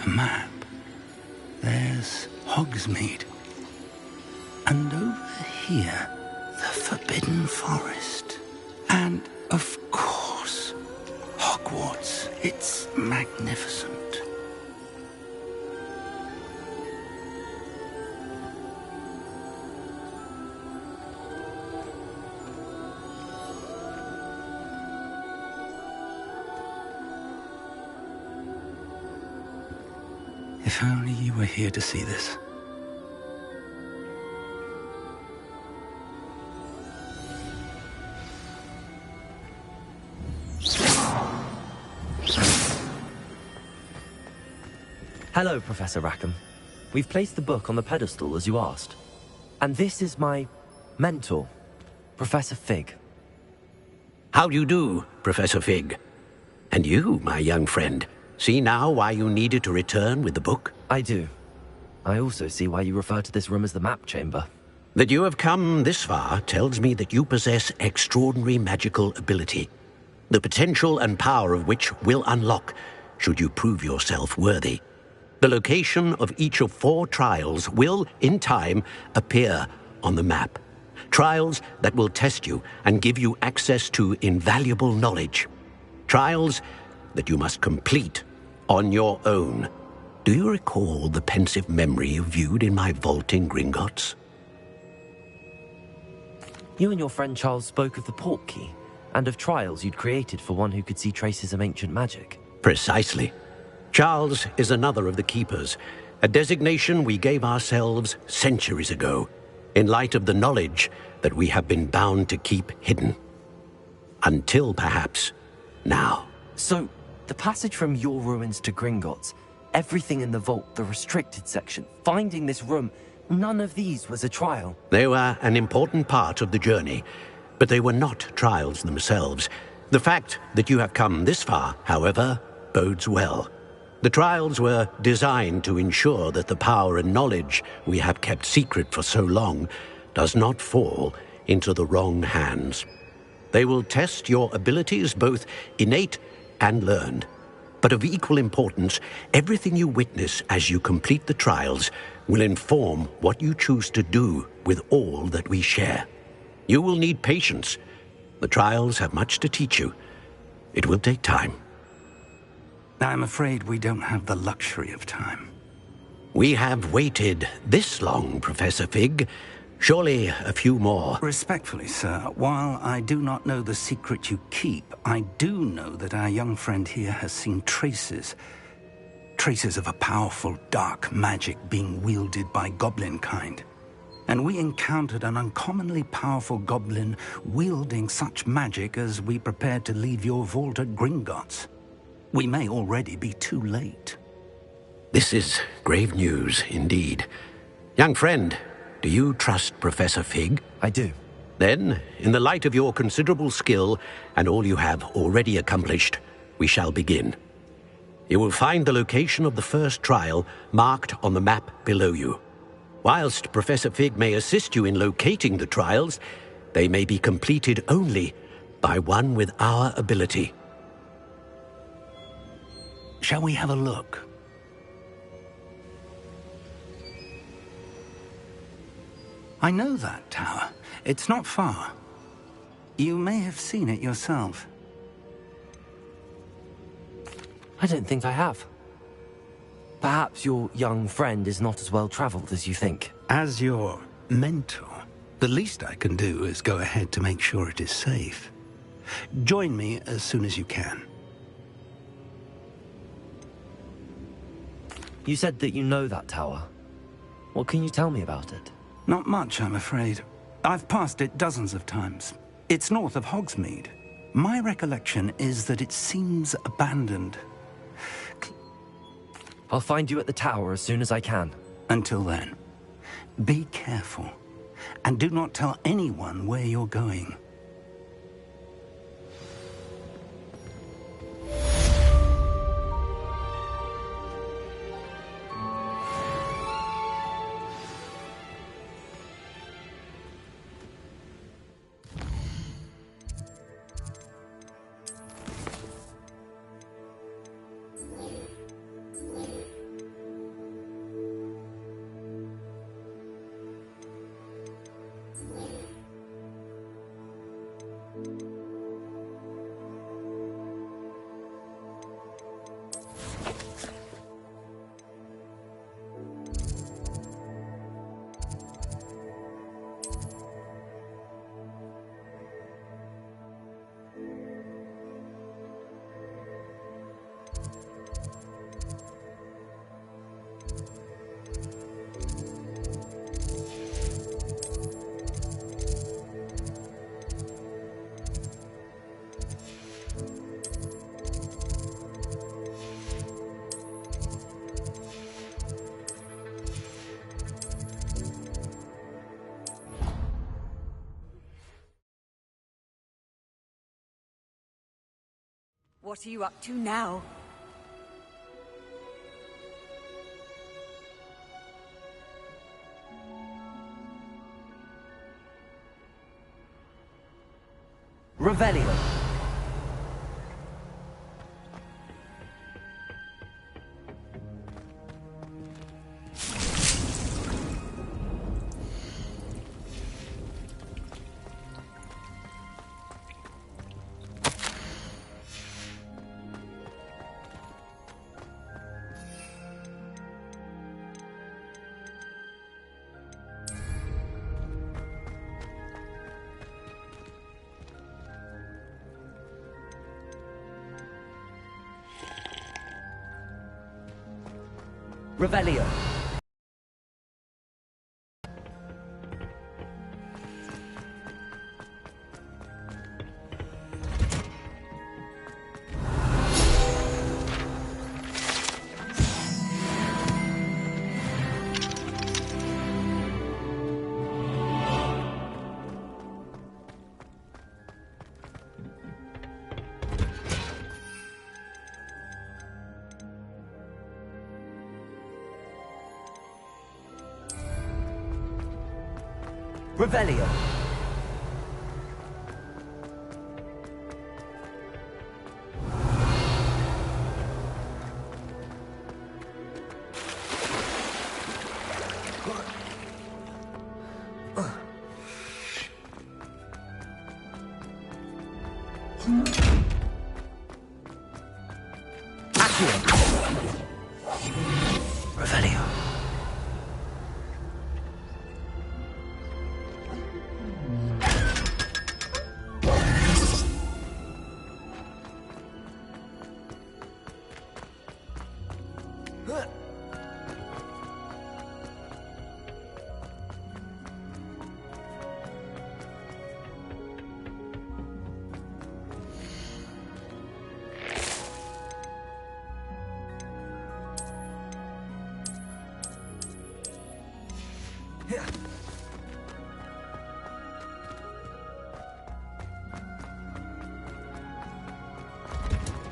Map. There's Hogsmeade. And over here, the Forbidden Forest. And, of course, Hogwarts. It's magnificent. If only you were here to see this. Hello, Professor Rackham. We've placed the book on the pedestal, as you asked. And this is my mentor, Professor Fig. How do you do, Professor Fig? And you, my young friend, see now why you needed to return with the book? I do. I also see why you refer to this room as the Map Chamber. That you have come this far tells me that you possess extraordinary magical ability, the potential and power of which will unlock should you prove yourself worthy. The location of each of 4 trials will, in time, appear on the map. Trials that will test you and give you access to invaluable knowledge. Trials that you must complete on your own. Do you recall the pensive memory you viewed in my vault in Gringotts? You and your friend Charles spoke of the Portkey, and of trials you'd created for one who could see traces of ancient magic. Precisely. Charles is another of the Keepers, a designation we gave ourselves centuries ago, in light of the knowledge that we have been bound to keep hidden. Until, perhaps, now. So, the passage from your ruins to Gringotts, Everything in the vault, the restricted section, finding this room, none of these was a trial. They were an important part of the journey, but they were not trials themselves. The fact that you have come this far, however, bodes well. The trials were designed to ensure that the power and knowledge we have kept secret for so long does not fall into the wrong hands. They will test your abilities, both innate and learned. But of equal importance, everything you witness as you complete the trials will inform what you choose to do with all that we share. You will need patience. The trials have much to teach you. It will take time. I'm afraid we don't have the luxury of time. We have waited this long, Professor Fig. Surely a few more. Respectfully, sir, while I do not know the secret you keep, I do know that our young friend here has seen traces of a powerful dark magic being wielded by goblin kind. And we encountered an uncommonly powerful goblin wielding such magic as we prepared to leave your vault at Gringotts. We may already be too late. This is grave news indeed. Young friend, do you trust Professor Fig? I do. Then, in the light of your considerable skill and all you have already accomplished, we shall begin. You will find the location of the first trial marked on the map below you. Whilst Professor Fig may assist you in locating the trials, they may be completed only by one with our ability. Shall we have a look? I know that tower. It's not far. You may have seen it yourself. I don't think I have. Perhaps your young friend is not as well traveled as you think. As your mentor, the least I can do is go ahead to make sure it is safe. Join me as soon as you can. You said that you know that tower. What can you tell me about it? Not much, I'm afraid. I've passed it dozens of times. It's north of Hogsmeade. My recollection is that it seems abandoned. I'll find you at the tower as soon as I can. Until then, be careful, and do not tell anyone where you're going. What are you up to now? Revelio. Revelio. Revelio. Revelio.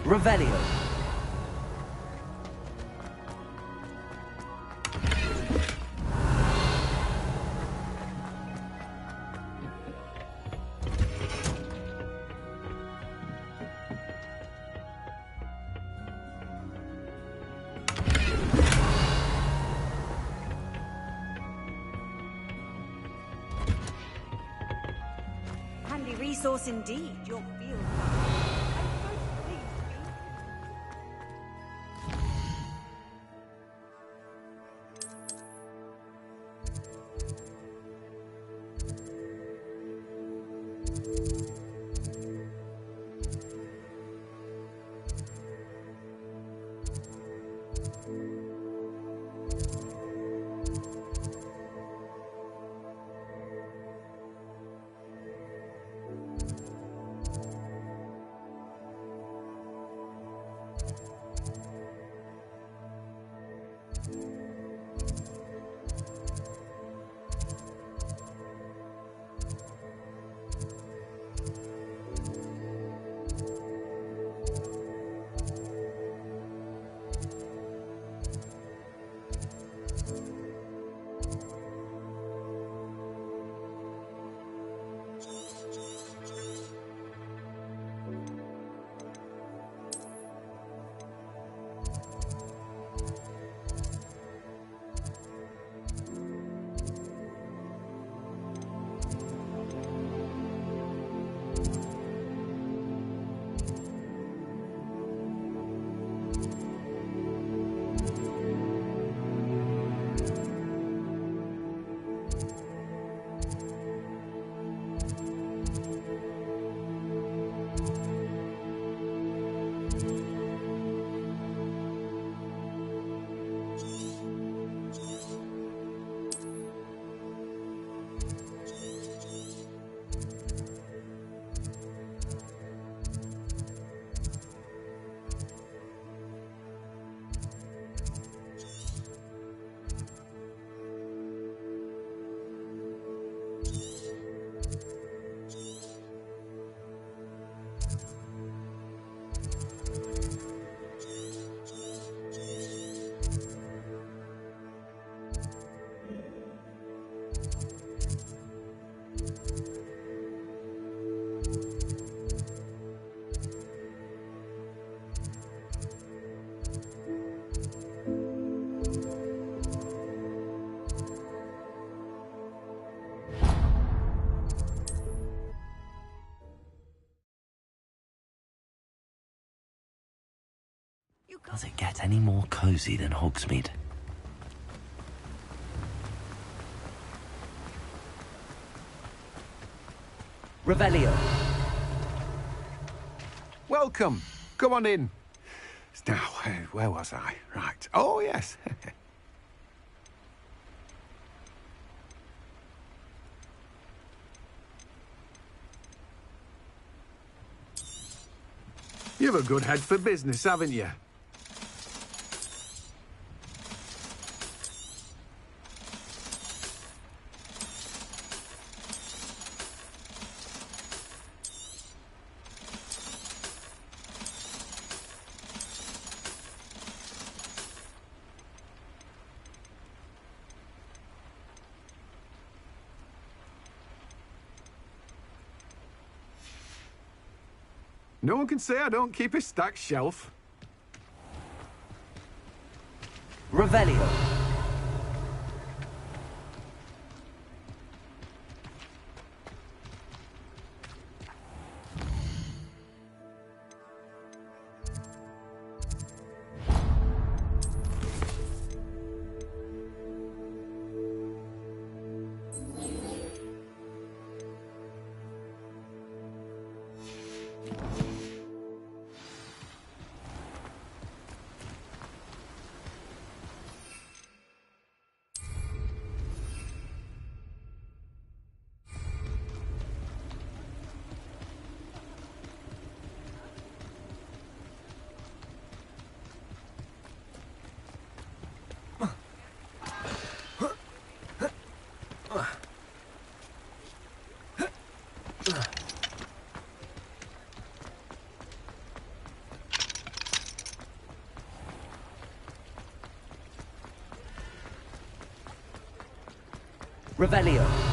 Revelio. Handy resource indeed, your field. Does it get any more cozy than Hogsmeade? Revelio. Welcome. Come on in. Now, where was I? Right. Oh, yes. You've a good head for business, haven't you? No one can say I don't keep a stacked shelf. Revelio. Revelio.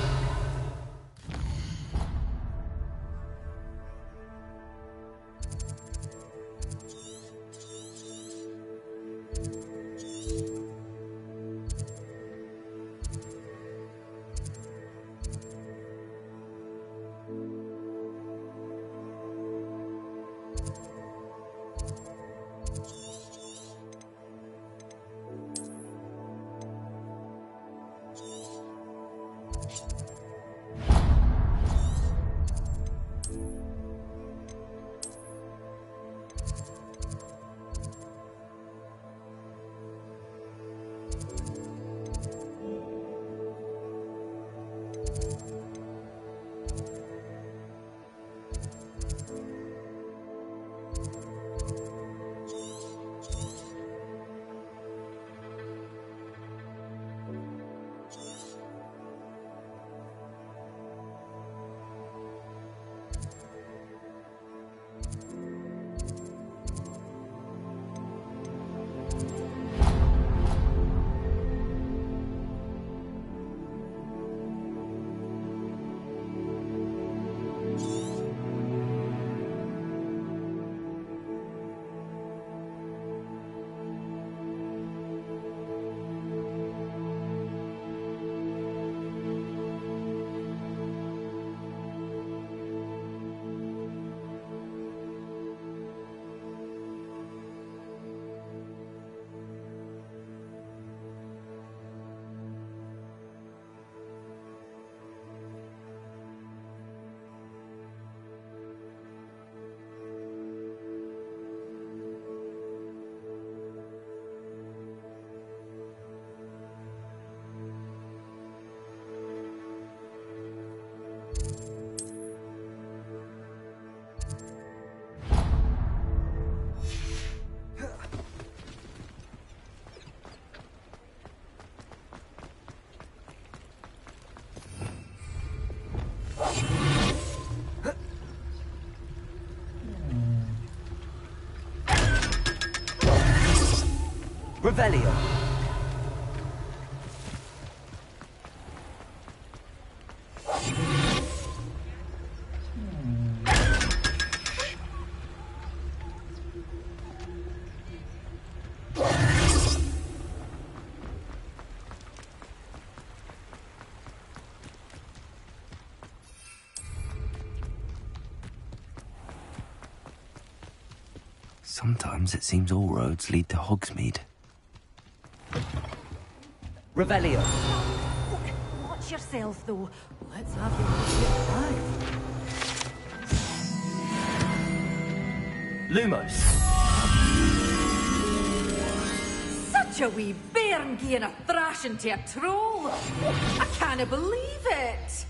Revelio. Sometimes it seems all roads lead to Hogsmeade. Revelio. Watch yourself, though. Let's have you alive. Lumos. Such a wee bairn gieing a thrashing to a troll. I can't believe it.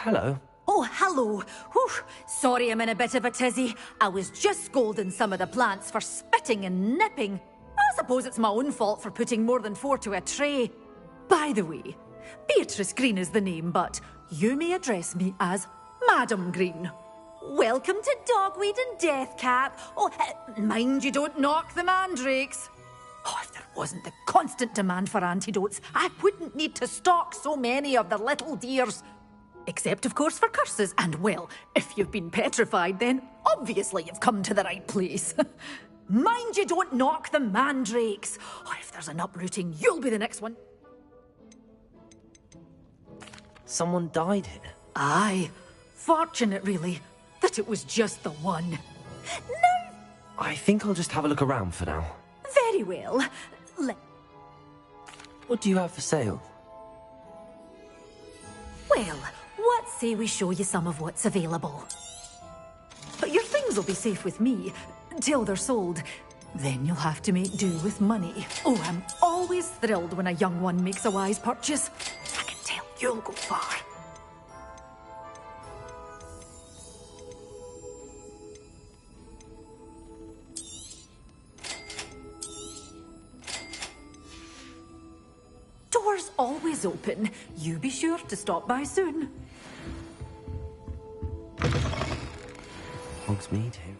Hello. Oh, hello. Whew. Sorry I'm in a bit of a tizzy. I was just scolding some of the plants for spitting and nipping. I suppose it's my own fault for putting more than 4 to a tray. By the way, Beatrice Green is the name, but you may address me as Madam Green. Welcome to Dogweed and Deathcap. Oh, mind you don't knock the mandrakes. Oh, if there wasn't the constant demand for antidotes, I wouldn't need to stock so many of the little dears. Except, of course, for curses. And, well, if you've been petrified, then obviously you've come to the right place. Mind you don't knock the mandrakes. Oh, if there's an uprooting, you'll be the next one. Someone died here. Aye. Fortunate, really, that it was just the one. No. I think I'll just have a look around for now. Very well. What do you have for sale? Well, what say we show you some of what's available? But your things will be safe with me, till they're sold. Then you'll have to make do with money. Oh, I'm always thrilled when a young one makes a wise purchase. I can tell you'll go far. Doors always open. You be sure to stop by soon. Hogsmeade here.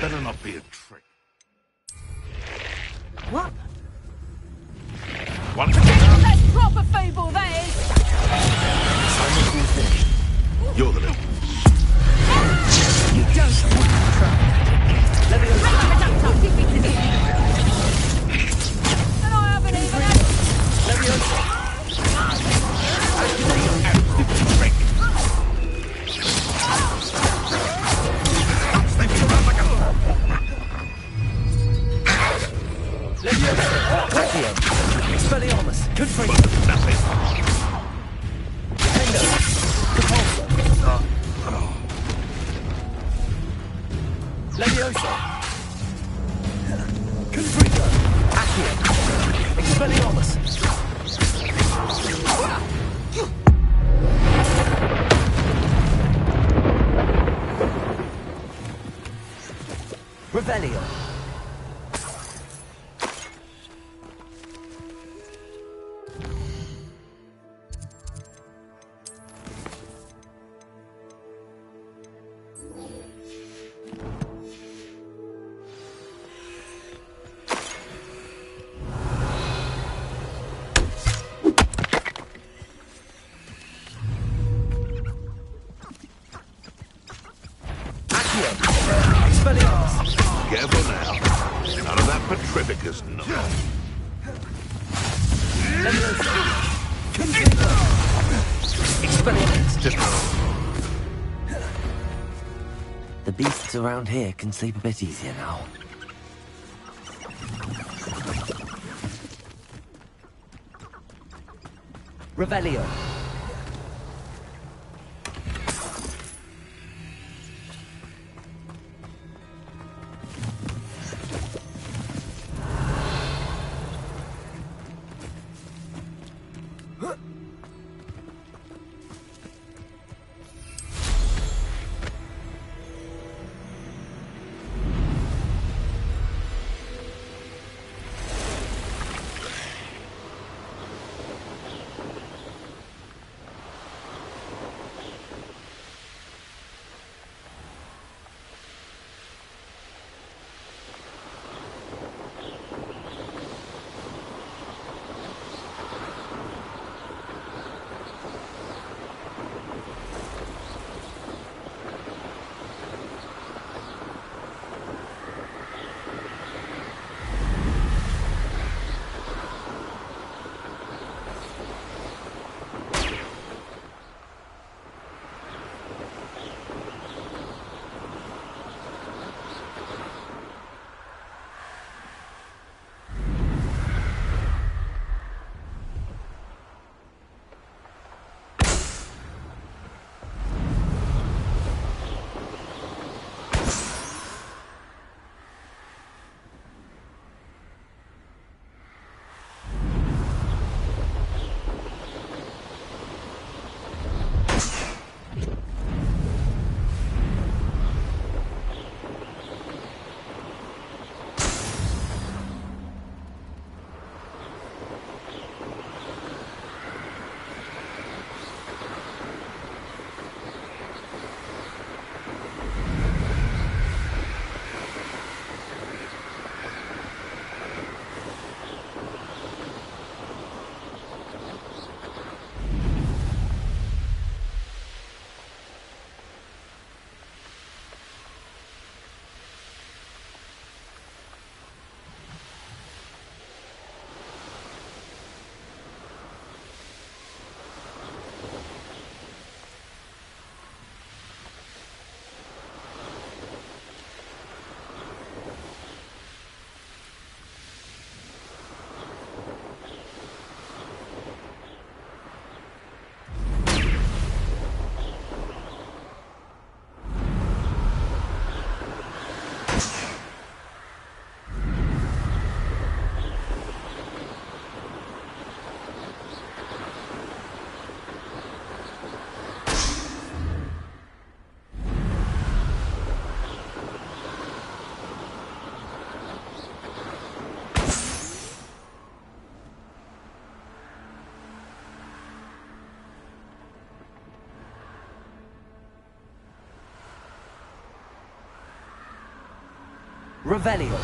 Better not be a trick. What? One. That's proper fable, that is! You're the little. You don't want to try. Let me go. And I haven't even had... Let me go. Expelliarmus, Confringo. Tango, Capulso. Leviosa. Confringo, Accio, Expelliarmus. Revelio. Careful now. None of that Petrificus nonsense. The beasts around here can sleep a bit easier now. Revelio. Revelio.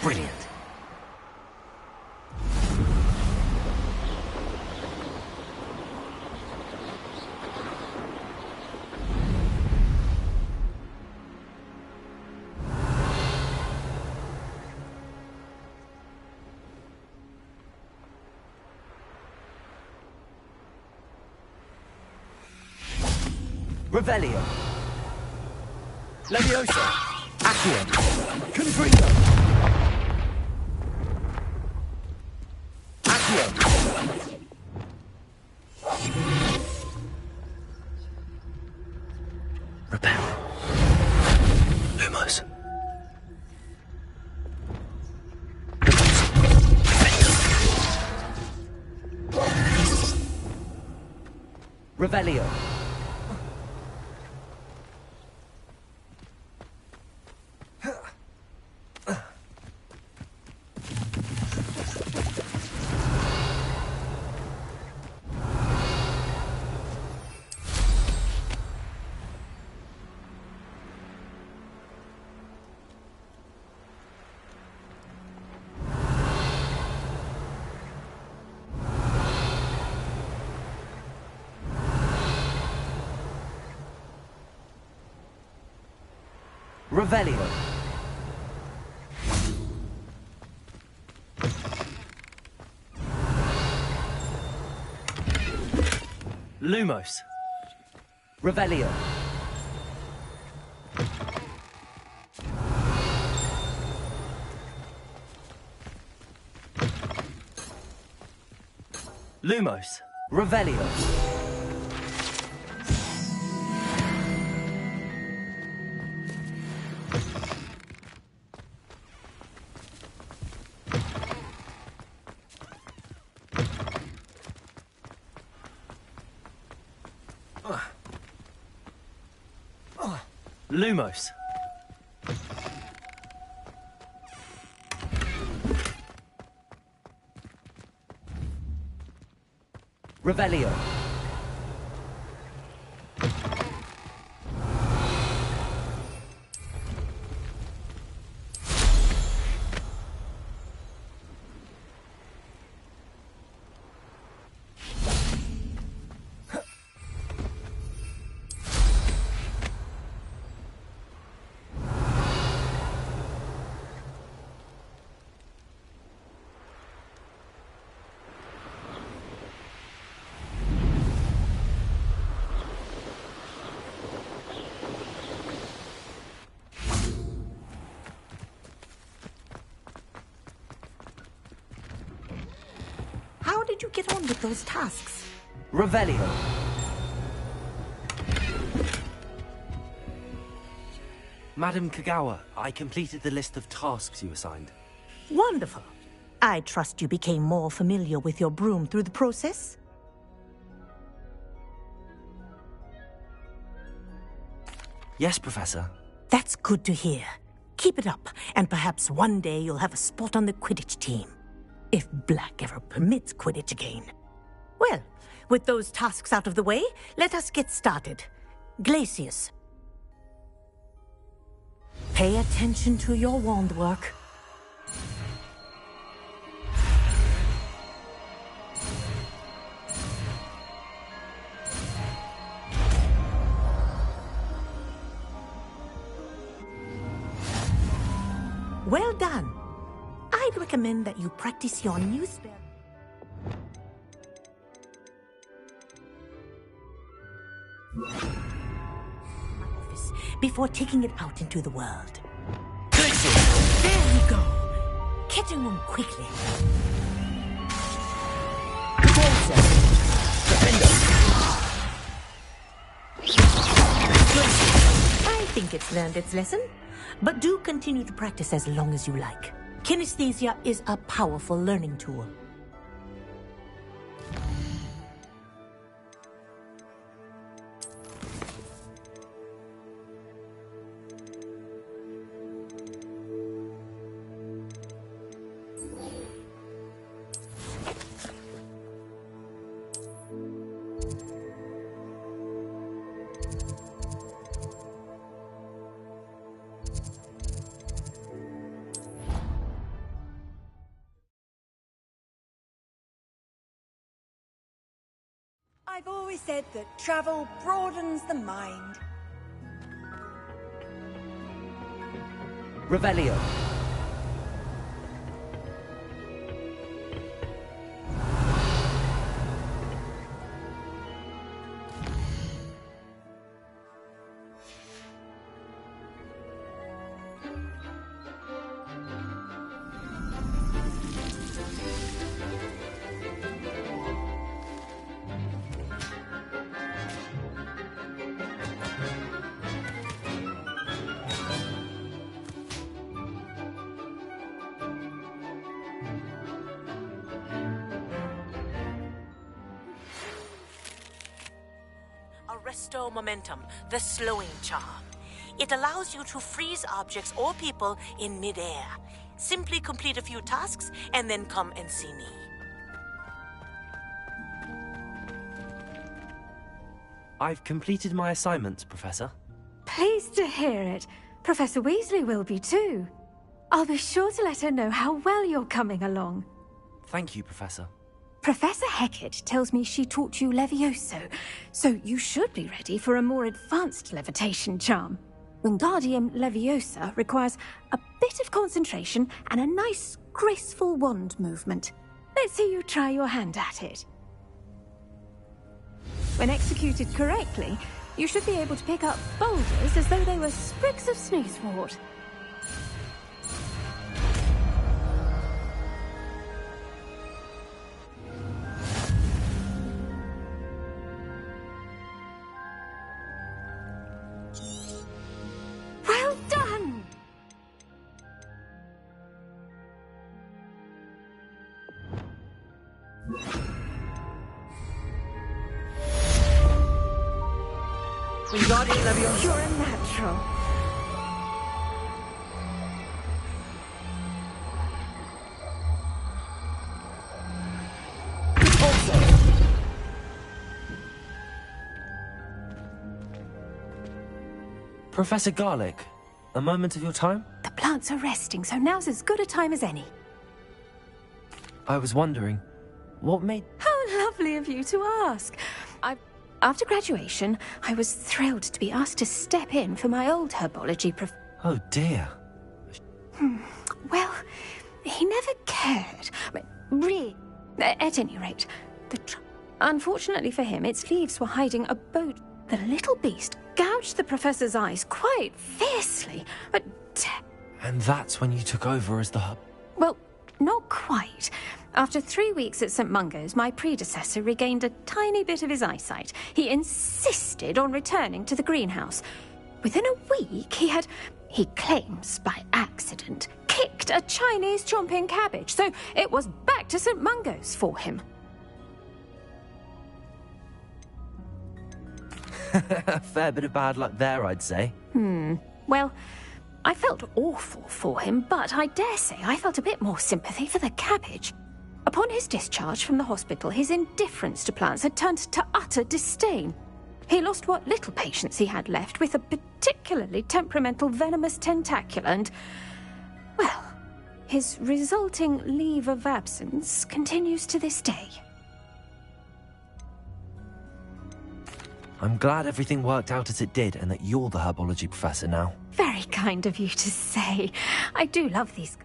Brilliant. Revelio. Leviosa. Accio. Confringo. Accio. Repel. Lumos. Revelio. Revelio. Lumos. Revelio. Lumos, Revelio. Lumos. Revelio. How did you get on with those tasks? Revelio. Madam Kagawa, I completed the list of tasks you assigned. Wonderful. I trust you became more familiar with your broom through the process? Yes, Professor. That's good to hear. Keep it up, and perhaps one day you'll have a spot on the Quidditch team. If Black ever permits Quidditch again. Well, with those tasks out of the way, let us get started. Glacius. Pay attention to your wand work. Well done. I'd recommend that you practice your new spell. My office before taking it out into the world. There we go. Catching them quickly. I think it's learned its lesson, but do continue to practice as long as you like. Kinesthesia is a powerful learning tool. I've always said that travel broadens the mind. Revelio. Restore momentum, the slowing charm. It allows you to freeze objects or people in midair. Simply complete a few tasks and then come and see me. I've completed my assignments, Professor. Pleased to hear it. Professor Weasley will be too. I'll be sure to let her know how well you're coming along. Thank you, Professor. Professor Hecat tells me she taught you Levioso, so you should be ready for a more advanced levitation charm. Wingardium Leviosa requires a bit of concentration and a nice, graceful wand movement. Let's see you try your hand at it. When executed correctly, you should be able to pick up boulders as though they were sprigs of snoozewort. Wingardium Leviosa. You're a natural. Professor Garlick, a moment of your time? The plants are resting, so now's as good a time as any. I was wondering, what made... How lovely of you to ask. After graduation, I was thrilled to be asked to step in for my old herbology Oh dear. Well, he never cared. But really, at any rate, unfortunately for him, its leaves were hiding a boat. The little beast gouged the professor's eyes quite fiercely, but... And that's when you took over as the... Well, not quite. After 3 weeks at St. Mungo's, my predecessor regained a tiny bit of his eyesight. He insisted on returning to the greenhouse. Within a week, he claims by accident, kicked a Chinese chomping cabbage, so it was back to St. Mungo's for him. A fair bit of bad luck there, I'd say. Well, I felt awful for him, but I dare say I felt a bit more sympathy for the cabbage. Upon his discharge from the hospital, his indifference to plants had turned to utter disdain. He lost what little patience he had left with a particularly temperamental venomous tentacula and... well, his resulting leave of absence continues to this day. I'm glad everything worked out as it did and that you're the herbology professor now. Very kind of you to say. I do love these...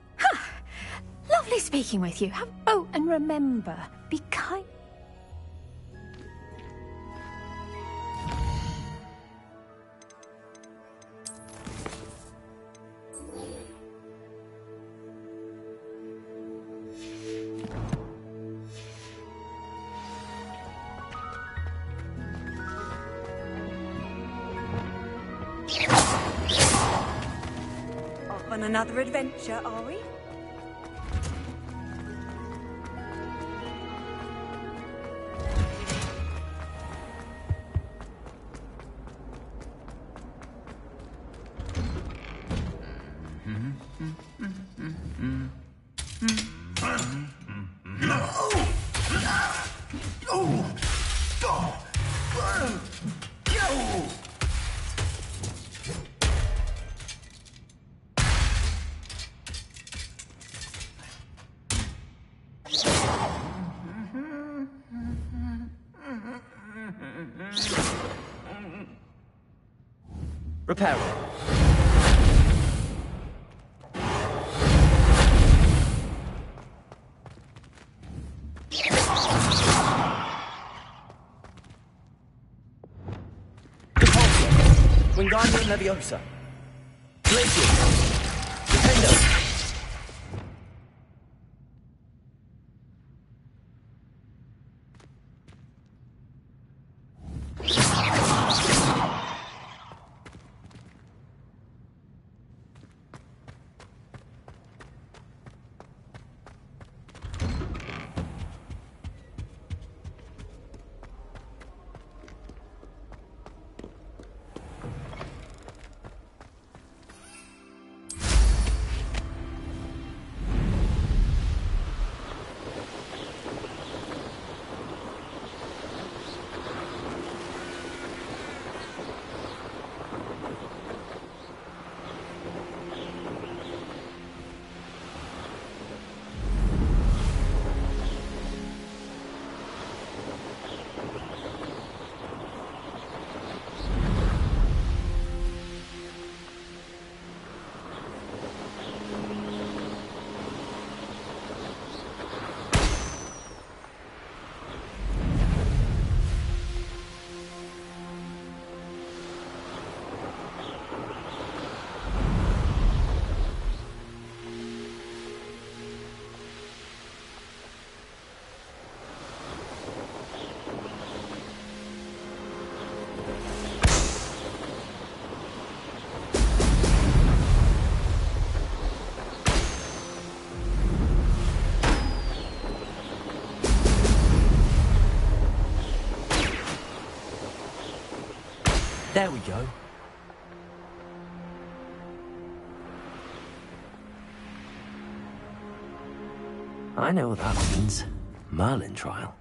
Lovely speaking with you. Oh, and remember, be kind... Off on another adventure, are we? Repair. Wingardium Leviosa. Glacier. Defender. There we go. I know what that means. Merlin trial.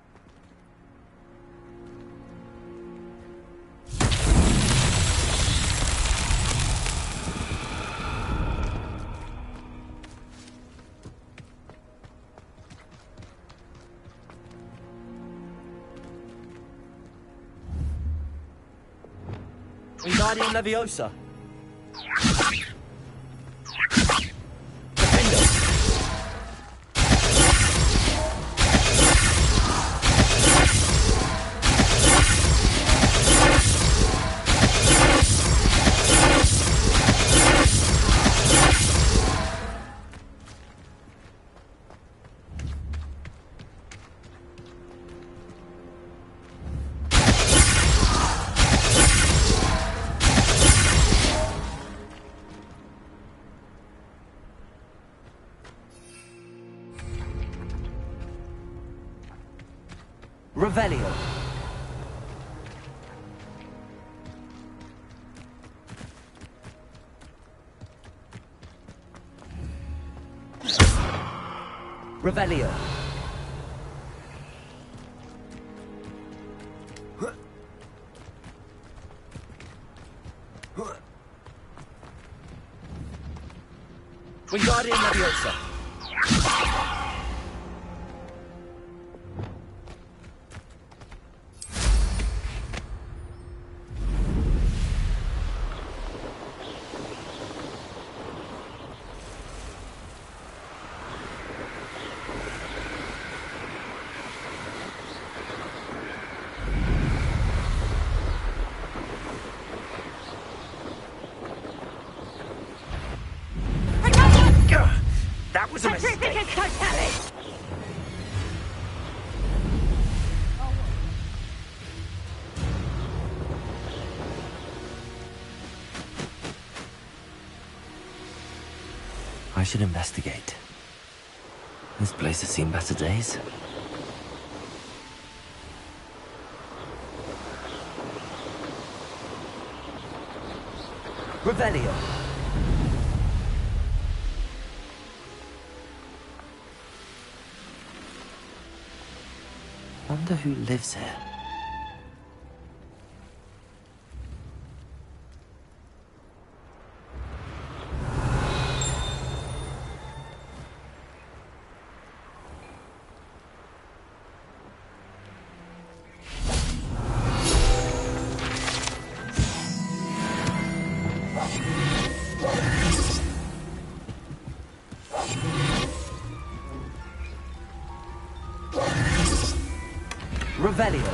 Wingardium Leviosa. Revelio. Revelio. Wingardium Leviosa. That was a mistake. I should investigate. This place has seen better days. Revelio. Wonder who lives here. Revelio.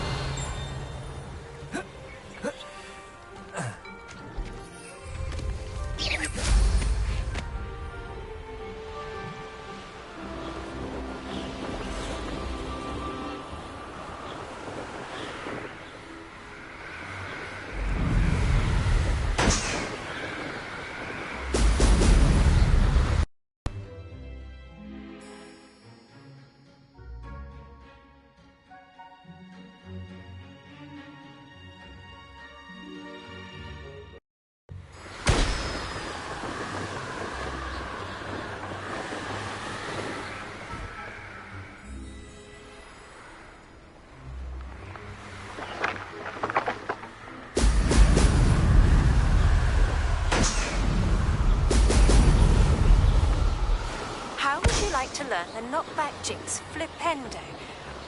To learn the knockback jinx flipendo.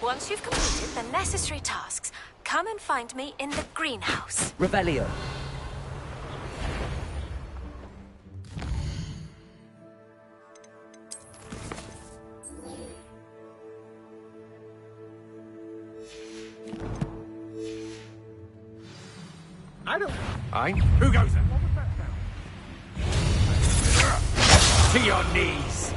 Once you've completed the necessary tasks, come and find me in the greenhouse. Revelio. Who goes there? To your knees.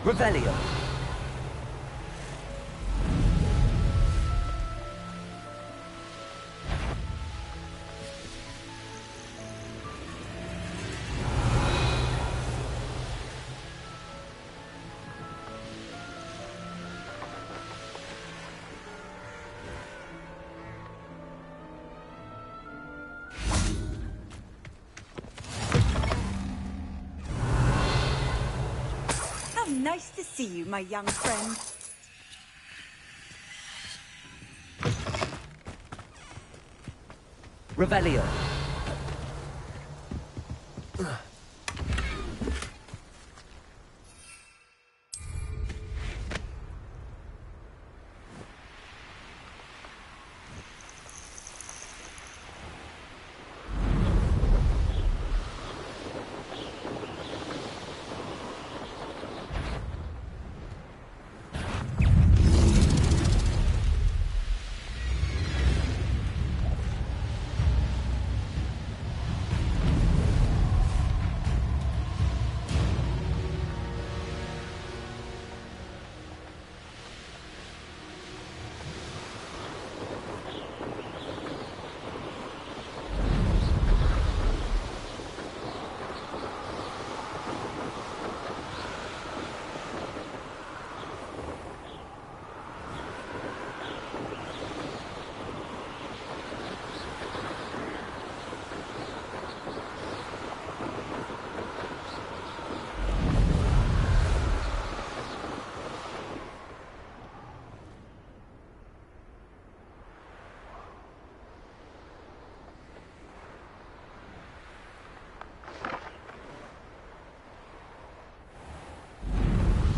Revelio. Nice to see you, my young friend. Revelio.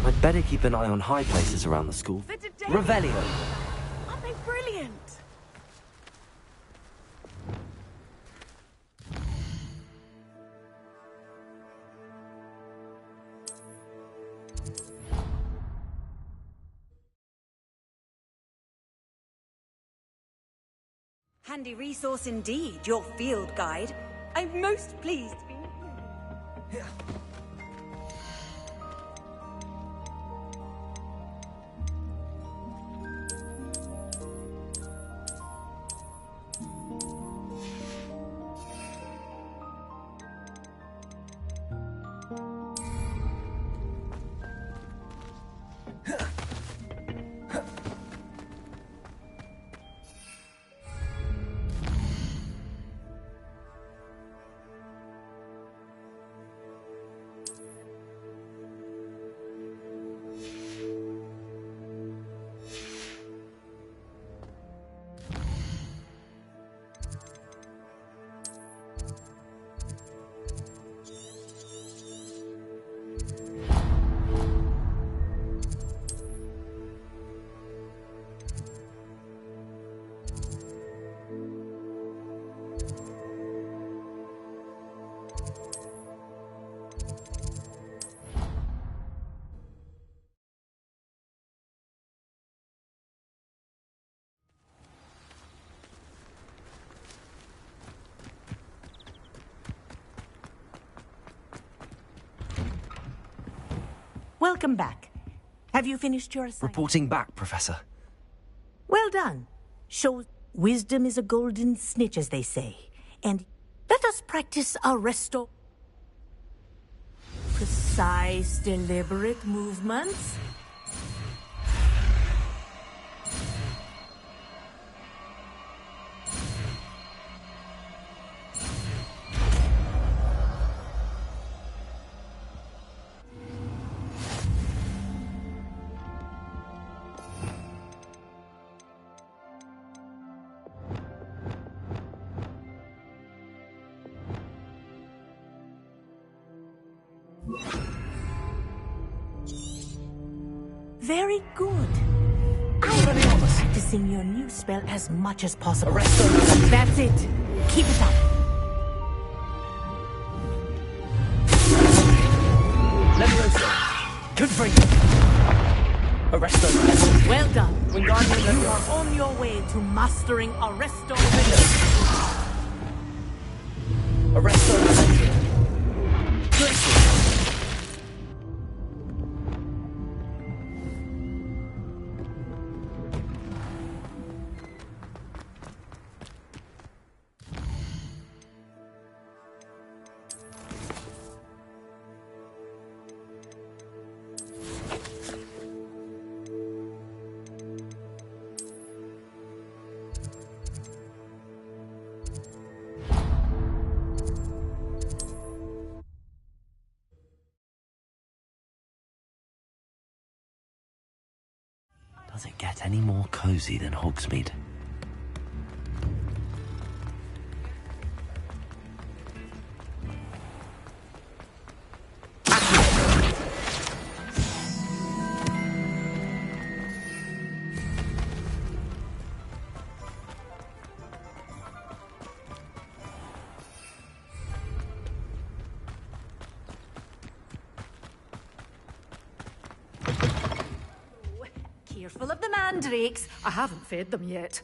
I'd better keep an eye on high places around the school. Revelio. Aren't they brilliant? Handy resource indeed, your field guide. I'm most pleased to be with you. Welcome back. Have you finished your assignment? Reporting back, Professor. Well done. Shows wisdom is a golden snitch, as they say. And let us practice arresto. Precise, deliberate movements. Very good. I will be practicing your new spell as much as possible. That's it. Keep it up. Leviosa. Confront. Arresto. Well done. Wingardium You are on your way to mastering Arresto. Arresto. Does it get any more cozy than Hogsmeade? Careful of the mandrakes. I haven't fed them yet.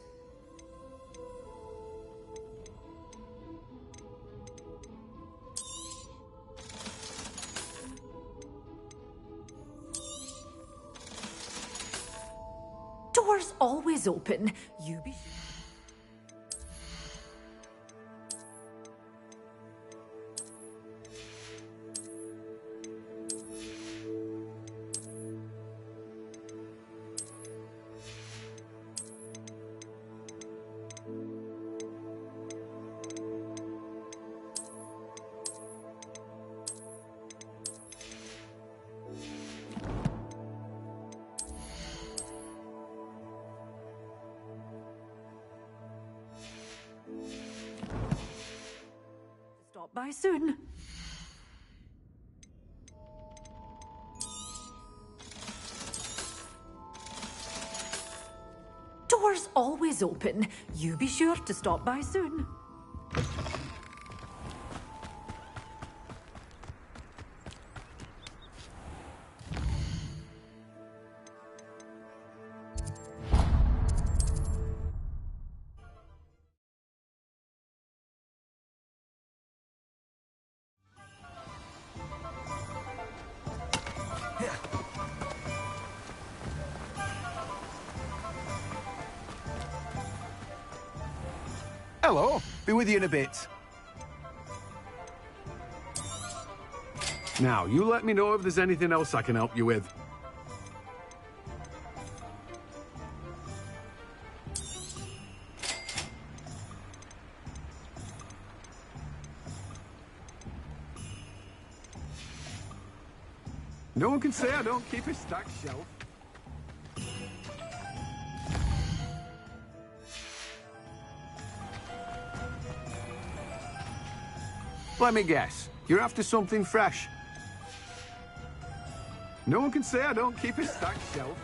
Doors always open. You be... Stop by soon. Doors always open. You be sure to stop by soon. Hello. Be with you in a bit. Now, you let me know if there's anything else I can help you with. No one can say I don't keep a stacked shelf. Let me guess. You're after something fresh. No one can say I don't keep a stacked shelf.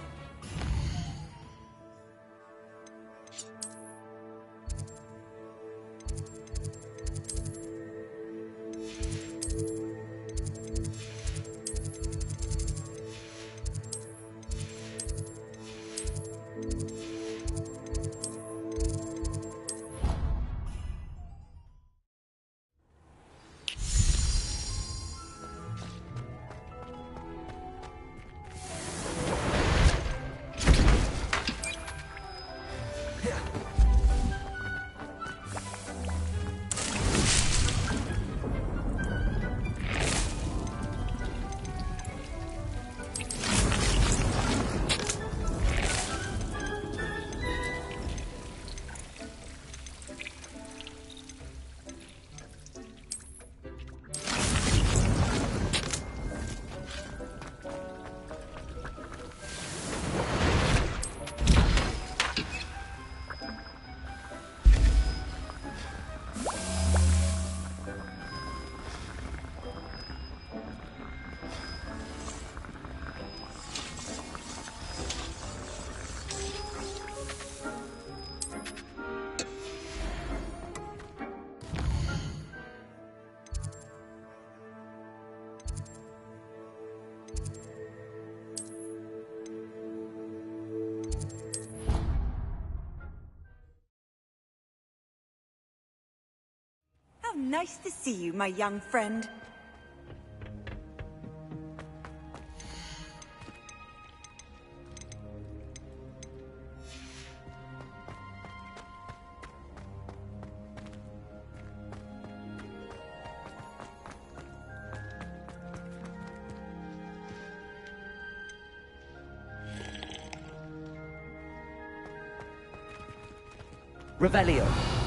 How nice to see you, my young friend. Revelio.